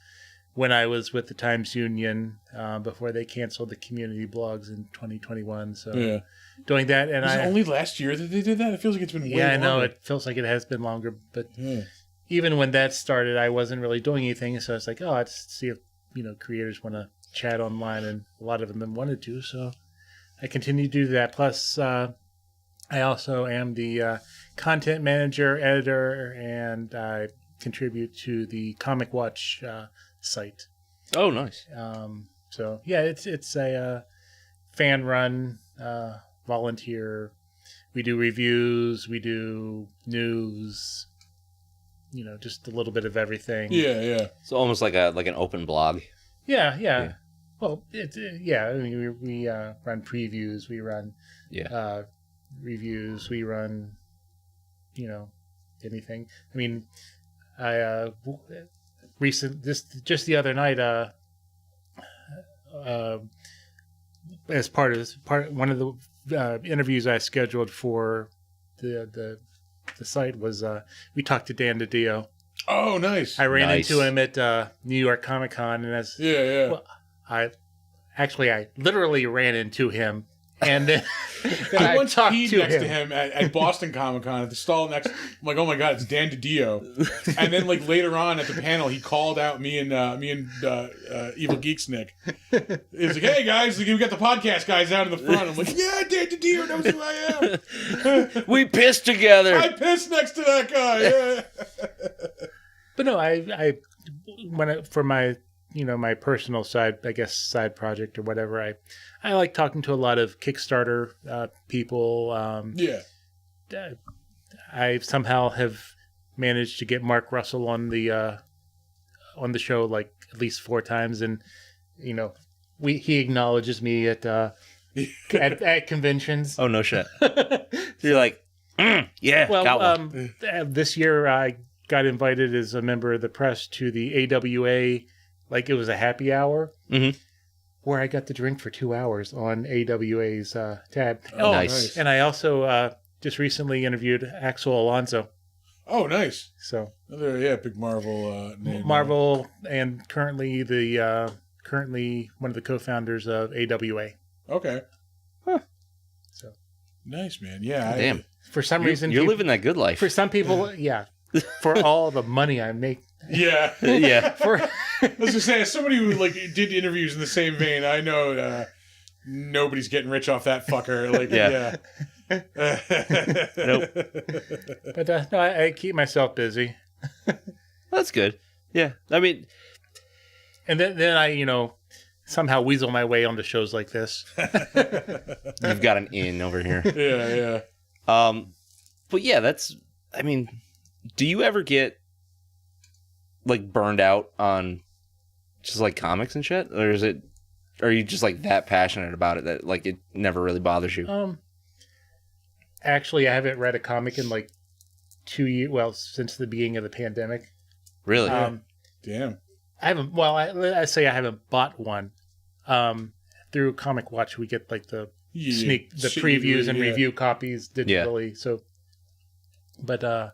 when I was with the Times Union before they canceled the community blogs in 2021. So Yeah. doing that, and Was it only last year that they did that? It feels like it's been way I know longer. it feels like it has been longer, but Yeah. even when that started, I wasn't really doing anything. So I was like, oh, let's see if creators want to chat online, and a lot of them wanted to. So I continue to do that. Plus, I also am the content manager, editor, and I contribute to the Comic Watch site. Oh, nice. So yeah, it's a fan run, volunteer. We do reviews, we do news. Just a little bit of everything. Yeah. It's almost like an open blog. Yeah. Well, I mean, we run previews, we run reviews, we run, anything. I mean, I just the other night, as one of the interviews I scheduled for the site was we talked to Dan DiDio. Oh, nice. I ran Nice. into him at New York Comic Con, and Yeah. well, I literally ran into him, and then I once talked peed next to him at Boston Comic Con at the stall next. I'm like, oh my god, it's Dan DiDio. And then like later on at the panel, he called out me and Evil Geeks Nick. He's like, hey guys, we got the podcast guys out in the front. I'm like, yeah, Dan DiDio knows who I am. We pissed together. I pissed next to that guy. Yeah. But no, for my my personal side, I guess side project or whatever, I like talking to a lot of Kickstarter people. Yeah. I somehow have managed to get Mark Russell on the show like at least 4 times, and he acknowledges me at conventions. Oh, no shit. So you're like, yeah, Well, got one. this year I got invited as a member of the press to the AWA, like it was a happy hour, where I got to drink for 2 hours on AWA's tab. Oh, Nice. And I also just recently interviewed Axel Alonso. Oh, nice. So Another big Marvel name. Marvel, and currently one of the co-founders of AWA. Okay. So Nice, man. Yeah. Damn. for some reason, You're living that good life. for some people, yeah, for all the money I make. Yeah. Yeah. For I was gonna say, as somebody who like did interviews in the same vein, I know nobody's getting rich off that fucker. Like, Yeah. Nope. But no, I keep myself busy, That's good. Yeah. I mean, and then I somehow weasel my way onto shows like this. you've got an in over here. Yeah. But yeah, I mean, do you ever get like burned out on just like comics and shit? Or are you just like that passionate about it that like it never really bothers you? Actually, I haven't read a comic in like 2 years. Well, since the beginning of the pandemic. Really? Damn. I haven't. Well, I say I haven't bought one. Through Comic Watch, we get like the previews and review copies digitally. So, but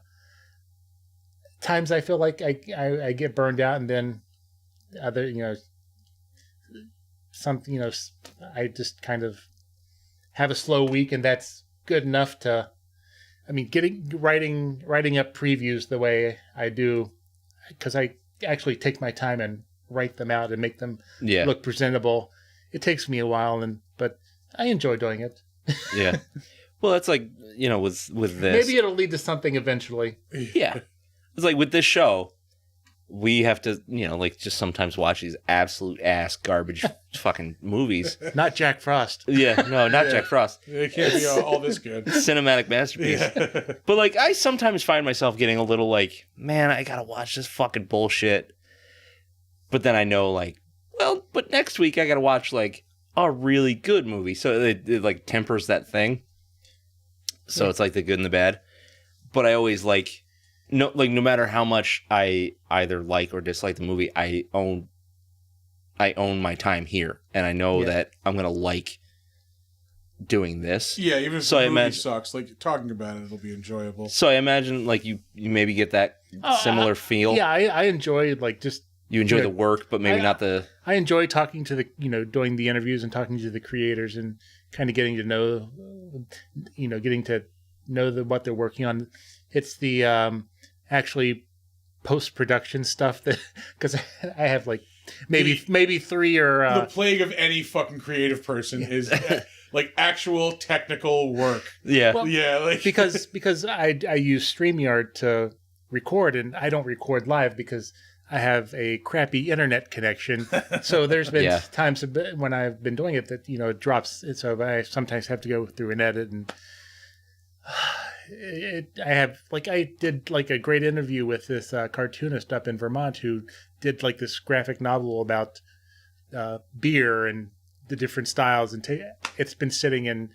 times I feel like I get burned out, and then other I just kind of have a slow week, and that's good enough to. I mean, writing up previews the way I do, because I actually take my time and write them out and make them Yeah. look presentable. it takes me a while, but I enjoy doing it. Yeah. Well, that's like, with this. Maybe it'll lead to something eventually. Yeah. It's like with this show, we have to, just sometimes watch these absolute ass garbage fucking movies. Not Jack Frost. Yeah, no, not Jack Frost. It can't be all this good. Cinematic masterpiece. Yeah. But like, I sometimes find myself getting a little like, man, I gotta watch this fucking bullshit. But then I know like, well, but next week I gotta watch like a really good movie. So it like tempers that thing. So it's like the good and the bad. But I always no matter how much I either like or dislike the movie, I own my time here, and I know that I'm gonna like doing this. Yeah, even if So the I movie imagine- sucks, like talking about it, it'll be enjoyable. So I imagine like you maybe get that similar feel. Yeah, I enjoy just You enjoy Yeah. the work, but maybe not the. I enjoy talking to doing the interviews and talking to the creators and kind of getting to know, what they're working on. It's the actually post-production stuff that, because I have like maybe three or The plague of any fucking creative person is like actual technical work. Yeah. Well, Yeah, like because I use StreamYard to record, and I don't record live because I have a crappy internet connection. So there's been times when I've been doing it that it drops. So I sometimes have to go through an edit, and I did like a great interview with this cartoonist up in Vermont who did like this graphic novel about beer and the different styles, and it's been sitting in.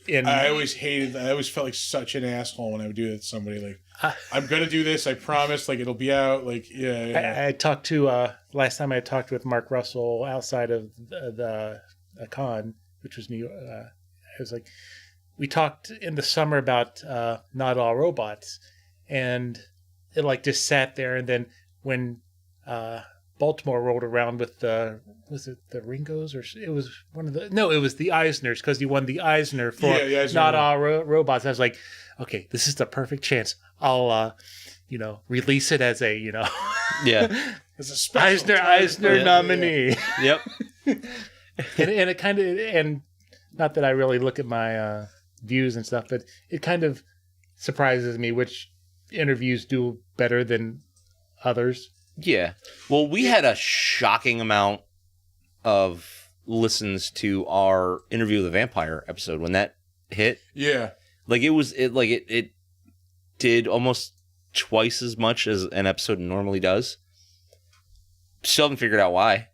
I always felt like such an asshole when I would do that to somebody. Like, I'm gonna do this. I promise. Like, it'll be out. Like, yeah. I talked to last time I talked with Mark Russell outside of the con, which was New York. I was like, we talked in the summer about Not All Robots, and it like just sat there. And then when Baltimore rolled around with was it the Ringos, or it was it was the Eisners, because he won the Eisner for Eisner Not won. All Robots. I was like, okay, this is the perfect chance. I'll release it as a Yeah. It's a special Eisner Yeah. nominee. Yep. and it kind of, and not that I really look at my views and stuff, but it kind of surprises me which interviews do better than others. Yeah. Well, we had a shocking amount of listens to our Interview with the Vampire episode when that hit. Yeah. Like it did almost twice as much as an episode normally does. Still haven't figured out why.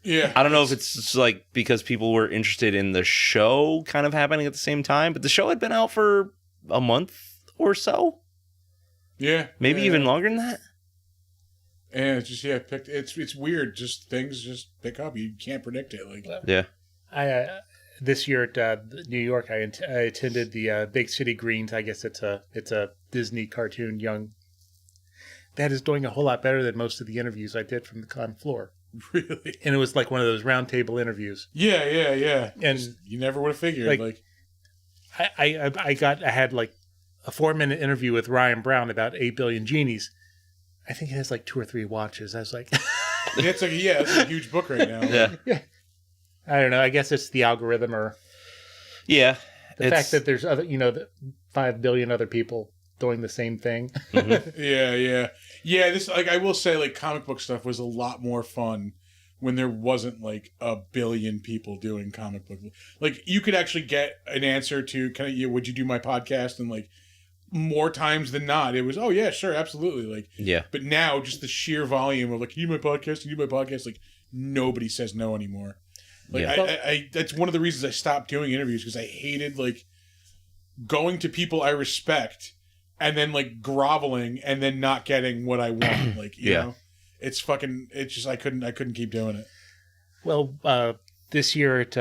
Yeah. I don't know if it's just like because people were interested in the show kind of happening at the same time, but the show had been out for a month or so. Yeah. Maybe Yeah. even longer than that. And it's just it's weird. Just things just pick up. You can't predict it. Like Yeah. I this year at New York, I attended the Big City Greens. I guess it's a Disney cartoon young that is doing a whole lot better than most of the interviews I did from the con floor. really. And it was like one of those round table interviews. Yeah. And Just, you never would have figured. Like I had like a 4-minute interview with Ryan Brown about 8 Billion Genies. I think it has like 2 or 3 watches. I was like, it's a huge book right now. Yeah. I don't know. I guess it's the algorithm or Yeah. the fact that there's other, the 5 billion other people doing the same thing. Yeah. This, like, I will say, like, comic book stuff was a lot more fun when there wasn't like a billion people doing comic book. Like, you could actually get an answer to would you do my podcast? And like more times than not, it was, oh yeah, sure, absolutely. Like, Yeah. but now just the sheer volume of like, can you do my podcast? Can you do my podcast? Like, nobody says no anymore. Like, Yeah. I that's one of the reasons I stopped doing interviews, because I hated like going to people I respect and then like groveling and then not getting what I want. Like, you know, it's just, I couldn't keep doing it. Well, this year at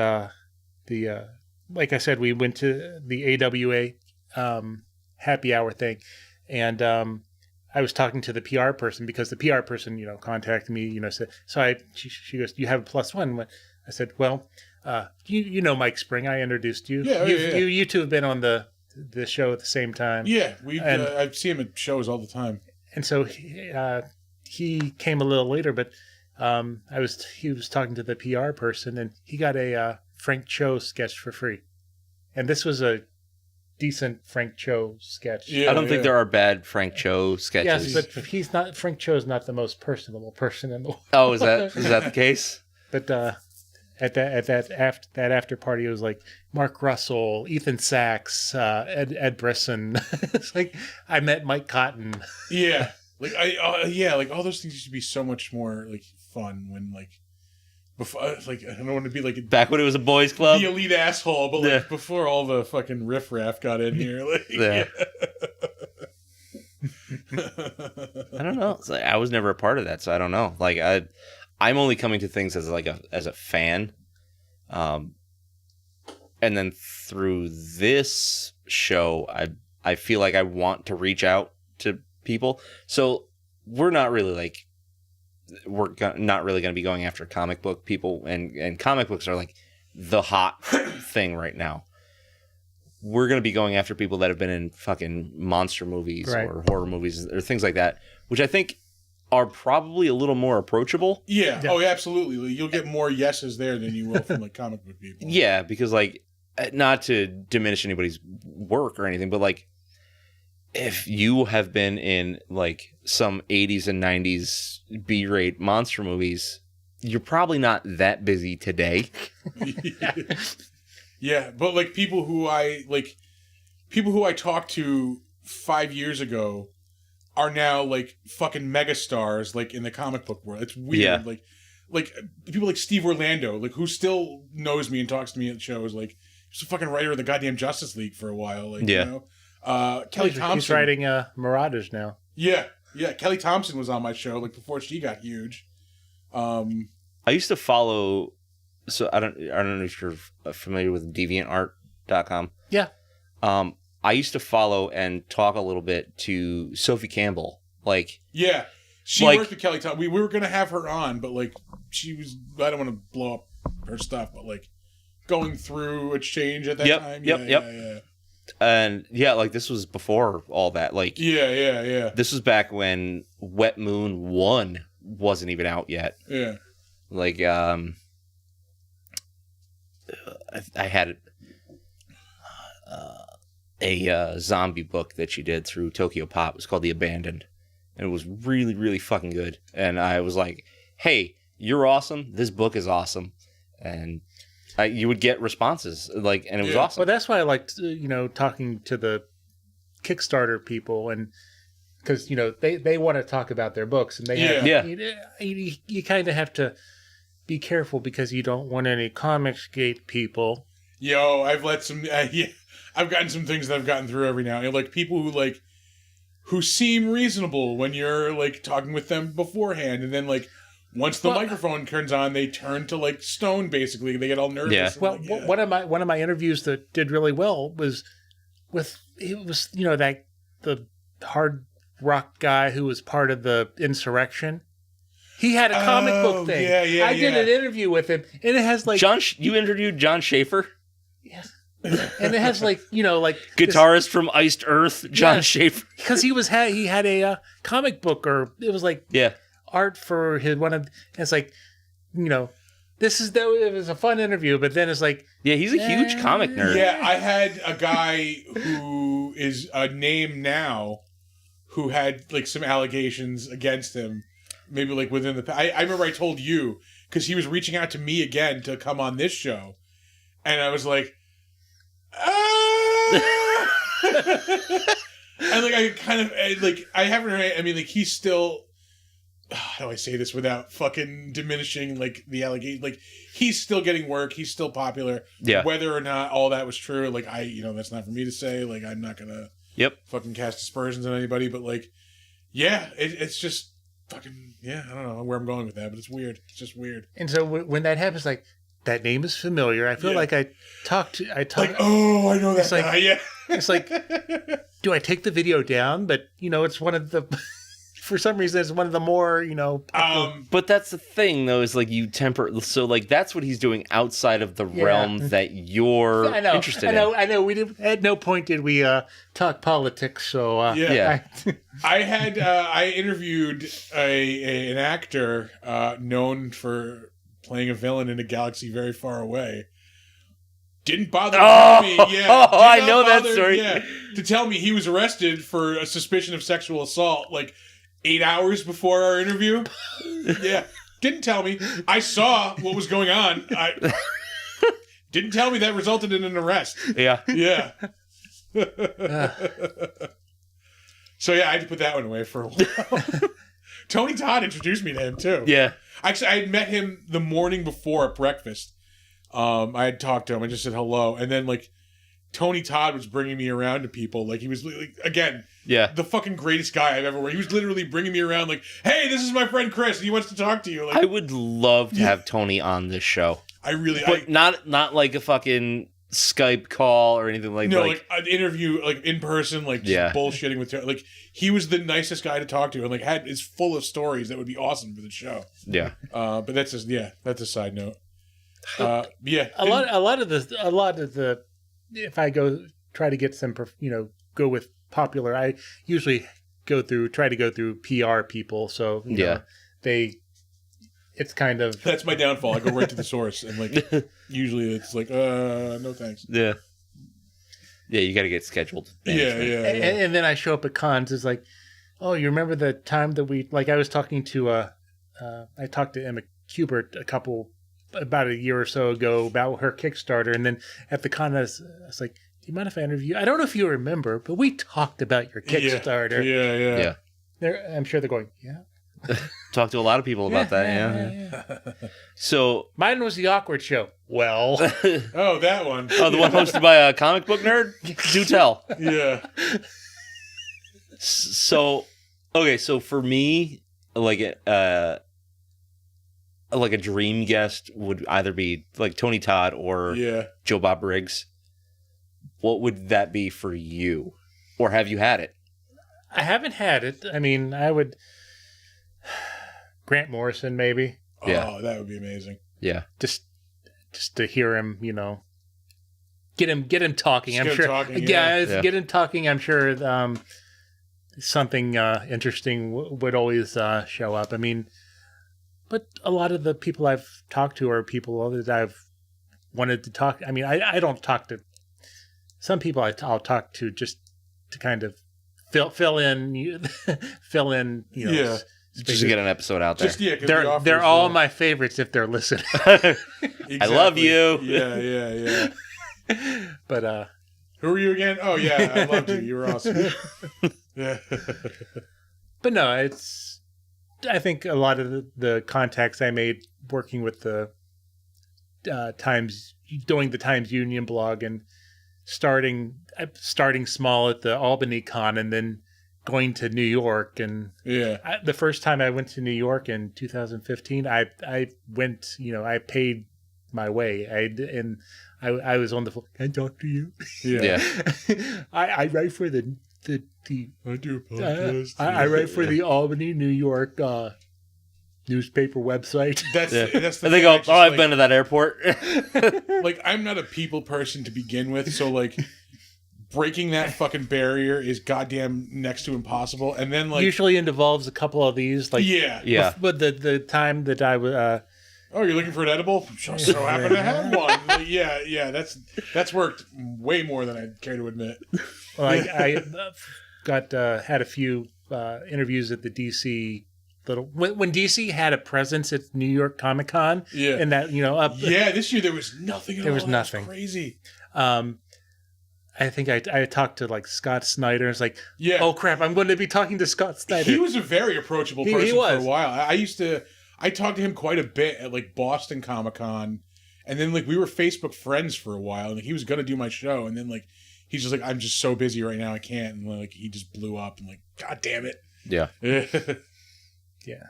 the like I said, we went to the AWA happy hour thing, and I was talking to the PR person, because the PR person, contacted me, said, so she goes, "You have a +1." I said, "Well, you know Mike Spring. I introduced you. Yeah, You two have been on the show at the same time." Yeah, I see him at shows all the time. And so he came a little later, but he was talking to the PR person, and he got a Frank Cho sketch for free, and this was a decent Frank Cho sketch. Yeah, I don't think there are bad Frank Cho sketches. Yes, but he's not. Frank Cho is not the most personable person in the world. Oh, is that the case? But at that after party, it was like Mark Russell, Ethan Sachs, Ed Brisson. It's like I met Mike Cotton. Yeah, like like all those things used to be so much more like fun when like before. Like I don't want to be like Back when it was a boys' club. the elite asshole, but like Yeah. before all the fucking riffraff got in here. Like, Yeah. I don't know. It's like, I was never a part of that, so I don't know. Like I'm only coming to things as like as a fan, and then through this show, I feel like I want to reach out to people. So we're not really like not really going to be going after comic book people, and comic books are like the hot thing right now. We're going to be going after people that have been in fucking monster movies Right. or horror movies or things like that, which I think are probably a little more approachable. yeah. Yeah. Oh, yeah, absolutely. Like, you'll get more yeses there than you will from like comic book people. Yeah, because like, not to diminish anybody's work or anything, but like, if you have been in like some 80s and 90s B-rate monster movies, you're probably not that busy today. Yeah, but like people who I talked to 5 years ago are now like fucking megastars like in the comic book world. It's weird. Yeah. Like people like Steve Orlando, like who still knows me and talks to me at shows, like he's a fucking writer of the goddamn Justice League for a while. Like Yeah. you know. Kelly Thompson. He's writing Marauders now. Yeah. Kelly Thompson was on my show like before she got huge. I used to follow, so I don't know if you're familiar with DeviantArt.com. Yeah. I used to follow and talk a little bit to Sophie Campbell. Like, Yeah. She Like- worked with Kelly Thompson. We were going to have her on, but like she was, I don't want to blow up her stuff, but like going through a change at that Yep, time. yep, yeah, yep. Yeah, and yeah, like this was before all that. Like, yeah. this was back when Wet Moon 1 wasn't even out yet. Yeah. Like, I had a zombie book that she did through Tokyo Pop. It was called The Abandoned, and it was really, really fucking good. And I was like, "Hey, you're awesome. This book is awesome," and you would get responses like, and it was Yeah. awesome. Well, that's why I liked talking to the Kickstarter people, and because they want to talk about their books, and they have, Yeah. you kind of have to be careful because you don't want any Comicsgate people. Yo, I've let some, I've gotten some things that I've gotten through every now and then. Like people who seem reasonable when you're like talking with them beforehand, and then like once the microphone turns on, they turn to like stone. Basically, they get all nervous. Yeah. and, Well, like, yeah. one of my interviews that did really well was with that the hard rock guy who was part of the insurrection. He had a comic book thing. yeah, I did an interview with him, and it has like you interviewed John Schaefer, yes, and it has like guitarist from Iced Earth, John Yeah. Schaefer. because he had a comic book, or it was like Yeah, art for his one of. It's like it was a fun interview, but then it's like yeah, he's a huge comic nerd. Yeah, I had a guy who is a name now who had like some allegations against him, maybe like within the. I remember I told you because he was reaching out to me again to come on this show, and I was like, ah! And like I kind of like I haven't heard. I mean, like he's still. How do I say this without fucking diminishing like the allegation? Like he's still getting work. He's still popular. Yeah. Whether or not all that was true, like that's not for me to say. Like I'm not gonna Yep. fucking cast aspersions on anybody. But like, yeah, it's just fucking yeah. I don't know where I'm going with that, but it's weird. It's just weird. And so when that happens, like that name is familiar. I feel Yeah. like I talked. Like oh, I know that It's like- guy. Yeah. It's like, do I take the video down? But it's one of the for some reason it's one of the more, But that's the thing, though, is like you temper. So like that's what he's doing outside of the realm that you're interested in. I know. We didn't. At no point did we talk politics. So Yeah. I interviewed an actor known for playing a villain in a galaxy very far away. Didn't bother to tell me. Yeah, I know that story. Yeah, to tell me he was arrested for a suspicion of sexual assault like 8 hours before our interview. Yeah, didn't tell me. I saw what was going on. I didn't tell me that resulted in an arrest. Yeah. Yeah. So yeah, I had to put that one away for a while. Tony Todd introduced me to him too. Yeah. Actually, I had met him the morning before at breakfast. I had talked to him. I just said hello, and then like Tony Todd was bringing me around to people. Like he was like, again, the fucking greatest guy I've ever worked. He was literally bringing me around like, hey, this is my friend Chris, and he wants to talk to you. Like, I would love to have Tony on this show, but not like a fucking Skype call or anything like that. No, like an interview, like in person, like just bullshitting with Tony. Like he was the nicest guy to talk to, and like is full of stories that would be awesome for the show. Yeah. But that's just that's a side note. A lot of the if I try to get some go with popular, I usually try to go through PR people, so you know, it's kind of that's my downfall. I go right to the source, and like usually it's like no thanks. Yeah you got to get scheduled. And then I show up at cons. It's like, oh, you remember the time that I was talking to I talked to Emma Kubert about a year or so ago about her Kickstarter, and then at the con I was like, do you mind if I interview you? I don't know if you remember, but we talked about your Kickstarter. Yeah. I'm sure they're going, yeah. Talked to a lot of people about that. Yeah. So mine was the awkward show. Well, oh, that one. Oh, the one hosted by a comic book nerd. Do tell. Yeah. So, okay. So for me, like a dream guest would either be like Tony Todd or Joe Bob Briggs. What would that be for you? Or have you had it? I haven't had it. I mean, I would Grant Morrison, maybe. Oh, that would be amazing. Yeah. Just to hear him, get him talking. I'm sure. Get him talking. I'm sure something interesting would always show up. I mean, but a lot of the people I've talked to are people that I've wanted to talk. I mean, I don't talk to some people. I'll talk to just to kind of fill in. Just to get an episode out there. They're all my favorites if they're listening. Exactly. I love you. Yeah. But who are you again? Oh yeah, I loved you. You were awesome. Yeah. But no, I think a lot of the contacts I made working with the Times, doing the Times Union blog, and starting small at the Albany Con, and then going to New York. And the first time I went to New York in 2015, I went, I paid my way. I was on the phone. Can I talk to you? Yeah. I write for the I do a podcast. I write for the Albany, New York newspaper website. That's the and they go, I've been to that airport. Like, I'm not a people person to begin with, so like breaking that fucking barrier is goddamn next to impossible. And then like usually it involves a couple of these. Like But the time that I was oh, you're looking for an edible? Just so happen to have one. Like, yeah, that's worked way more than I care to admit. Well, I had a few interviews at the DC when DC had a presence at New York Comic Con. Yeah, and that this year there was nothing. There was nothing. Crazy. I think I talked to like Scott Snyder. It's like, oh crap, I'm going to be talking to Scott Snyder. He was a very approachable person for a while. I talked to him quite a bit at like Boston Comic Con, and then like we were Facebook friends for a while, and like, he was gonna do my show, and then like he's just like, I'm just so busy right now, I can't, and like he just blew up, and like, God damn it. Yeah. Yeah.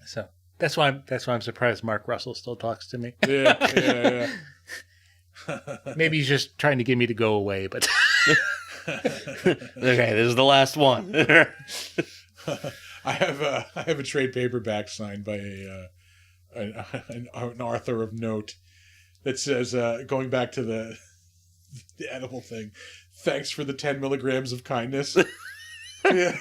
So that's why I'm surprised Mark Russell still talks to me. Yeah. Maybe he's just trying to get me to go away, but okay, this is the last one. I have a trade paperback signed by an author of note that says, going back to the edible thing, thanks for the 10 milligrams of kindness. Yeah.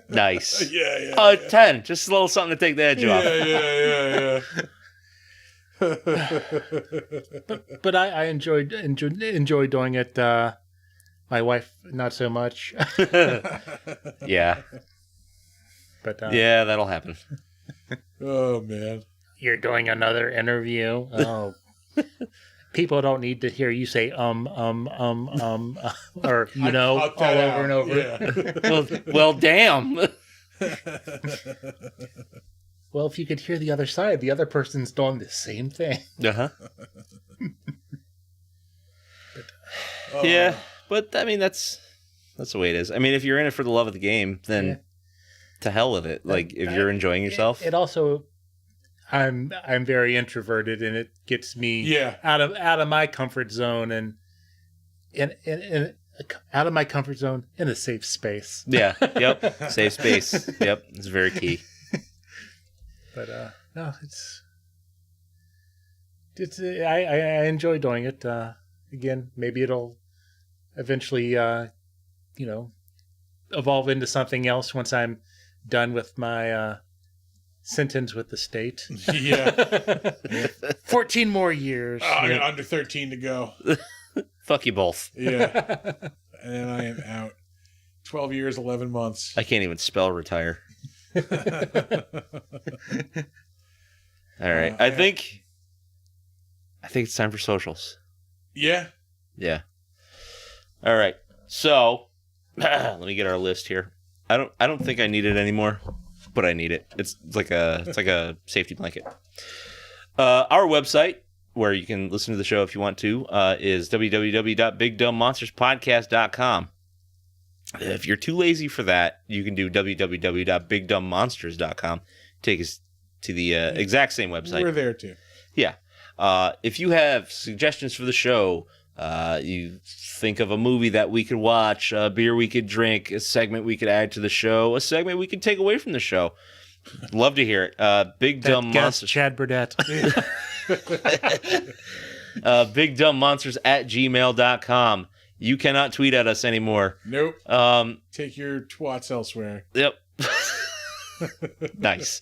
Nice. Yeah. 10. Just a little something to take the edge off. Yeah. But I enjoy doing it. My wife, not so much. Yeah. But Yeah, that'll happen. Oh, man. You're doing another interview. Oh, people don't need to hear you say or I cut all that over out. and over. Yeah. Well, damn. Well, if you could hear the other side, the other person's doing the same thing. Uh-huh. Oh. Yeah, but I mean that's the way it is. I mean, if you're in it for the love of the game, then Yeah. to hell with it. Like if you're enjoying yourself. It also, I'm very introverted, and it gets me Yeah. out of my comfort zone and out of my comfort zone in a safe space. Yeah. Yep. Safe space. Yep. It's very key. But no, I enjoy doing it. Again, maybe it'll eventually evolve into something else once I'm done with my sentence with the state. Yeah. 14 more years. Oh, I got under 13 to go. Fuck you both. Yeah. And then I am out. 12 years, 11 months. I can't even spell retire. All right. I think it's time for socials. Yeah. Yeah. All right. So, let me get our list here. I don't think I need it anymore, but I need it. It's like a safety blanket. Our website, where you can listen to the show if you want to, is www.bigdumbmonsterspodcast.com. If you're too lazy for that, you can do www.bigdumbmonsters.com. Take us to the exact same website. We're there too. Yeah. If you have suggestions for the show, you think of a movie that we could watch, a beer we could drink, a segment we could add to the show, a segment we could take away from the show, love to hear it. Big Dumb Monsters. Chad Burdett. BigDumbMonsters@gmail.com. You cannot tweet at us anymore. Nope. Take your twats elsewhere. Yep. Nice.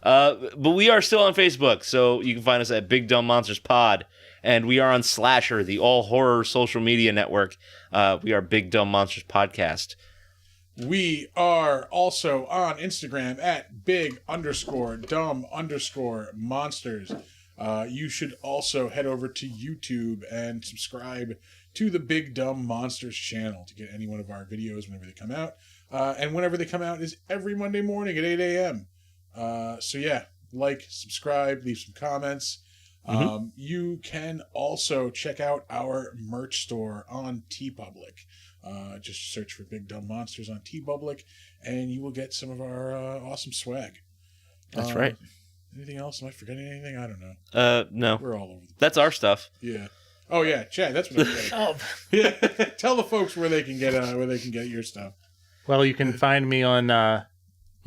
But we are still on Facebook, so you can find us at Big Dumb Monsters Pod. And we are on Slasher, the all-horror social media network. We are Big Dumb Monsters Podcast. We are also on Instagram at big_dumb_monsters. You should also head over to YouTube and subscribe to the Big Dumb Monsters channel to get any one of our videos whenever they come out. And whenever they come out is every Monday morning at 8 a.m. So yeah, like, subscribe, leave some comments. You can also check out our merch store on TeePublic. Just search for Big Dumb Monsters on TeePublic, and you will get some of our awesome swag. That's right. Anything else? Am I forgetting anything? I don't know. No. We're all over the place. That's our stuff. Yeah. Oh yeah, Chad. That's what I'm saying. Oh, Yeah. Tell the folks where they can get your stuff. well, you can find me on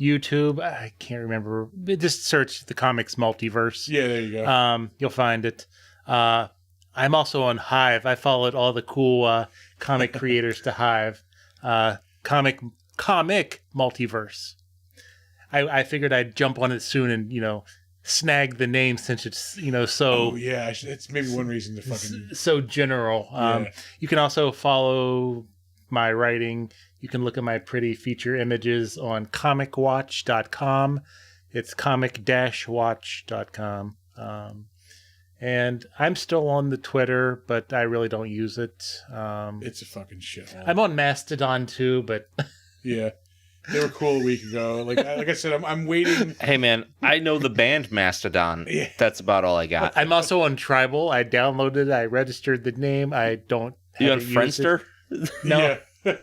YouTube. I can't remember. Just search the Comics Multiverse. Yeah, there you go. You'll find it. I'm also on Hive. I followed all the cool comic creators to Hive. Comic Multiverse. I figured I'd jump on it soon and snag the name since it's so Oh yeah, it's maybe one reason to fucking. so general. Yeah. You can also follow my writing. You can look at my pretty feature images on comicwatch.com. It's comic-watch.com. And I'm still on the Twitter, but I really don't use it. It's a fucking shithole. I'm on Mastodon too, but Yeah, they were cool a week ago. Like I said, I'm waiting. Hey, man, I know the band Mastodon. Yeah. That's about all I got. I'm also on Tribal. I downloaded it. I registered the name. I don't have You on to use it. Friendster? No. Yeah.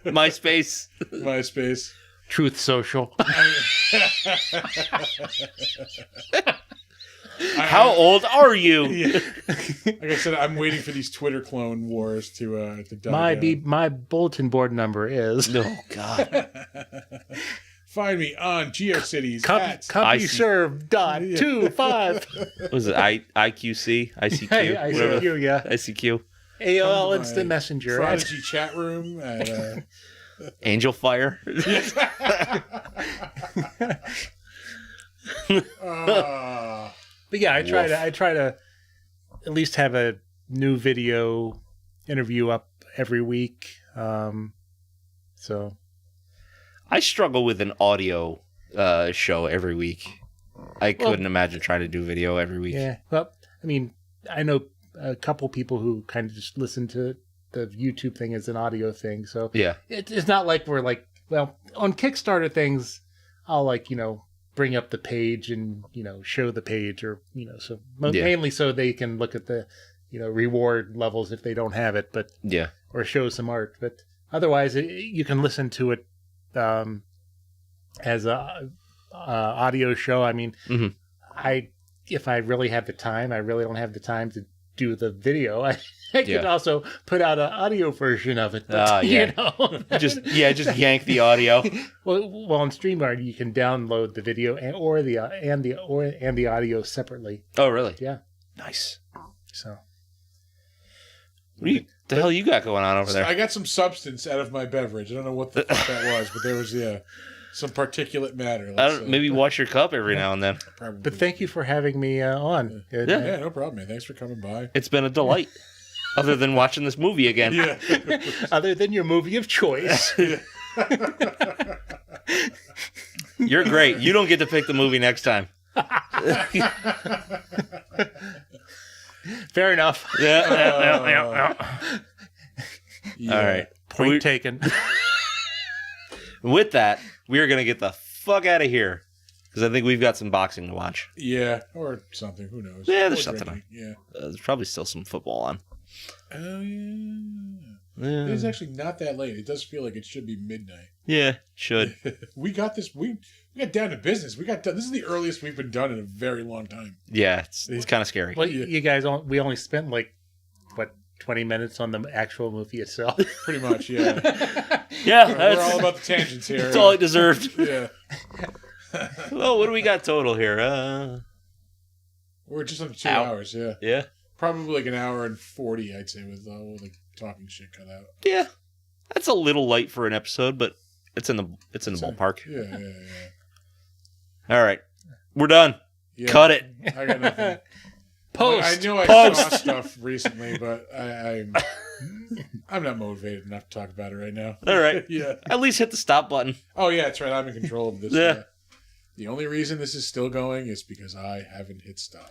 MySpace? MySpace. Truth Social. How old are you? Yeah. Like I said, I'm waiting for these Twitter clone wars to die My down. my bulletin board number is Oh, God. Find me on GeoCities at CompuServe.25. What was it? IQC? ICQ? Whatever. ICQ, yeah. ICQ. AOL my Instant Messenger. Prodigy chat room at Angel Fire. But yeah, I try to at least have a new video interview up every week. So I struggle with an audio show every week. I couldn't imagine trying to do video every week. yeah, well, I mean, I know a couple people who kind of just listen to the YouTube thing as an audio thing. So Yeah. it's not like we're like, well, on Kickstarter things, I'll like, bring up the page and, show the page or, so mainly so they can look at the, reward levels if they don't have it, but, Yeah. or show some art. But otherwise you can listen to it, as a, audio show. I mean, Mhm. if I really have the time, I really don't have the time to do the video. I could Yeah. also put out an audio version of it. Ah, yeah. Just yank the audio. Well, on StreamYard you can download the video and the audio separately. Oh, really? Yeah. Nice. So What the hell you got going on over there? I got some substance out of my beverage. I don't know what the fuck that was, but there was some particulate matter. Maybe wash your cup every now and then. Probably. but thank you for having me on. Yeah, no problem, man. Thanks for coming by. It's been a delight. Other than watching this movie again. Yeah. Other than your movie of choice. You're great. You don't get to pick the movie next time. Fair enough. Yeah. Yeah. All right. Point taken. With that, we are going to get the fuck out of here. Because I think we've got some boxing to watch. Yeah, or something. Who knows? Yeah, there's Or something drinking. Yeah. There's probably still some football on. Oh, yeah. Yeah, It's actually not that late. It does feel like it should be midnight. should. We got this. We got down to business. This is the earliest we've been done in a very long time. Yeah, it's kind of scary. Well, Yeah. you guys, we only spent 20 minutes on the actual movie itself. Pretty much, yeah. Yeah, We're all about the tangents here. that's all it deserved. Yeah. Well, what do we got total here? We're just under 2 Ow. hours, yeah. Yeah. Probably like an hour and 40, I'd say, with all the talking shit cut out. Yeah. That's a little light for an episode, but it's in the ballpark. Yeah. All right. We're done. Yeah. Cut it. I got nothing. Post. I knew I Post. saw stuff recently, but I'm not motivated enough to talk about it right now. All right. Yeah. At least hit the stop button. Oh, yeah, that's right. I'm in control of this. Yeah. The only reason this is still going is because I haven't hit stop.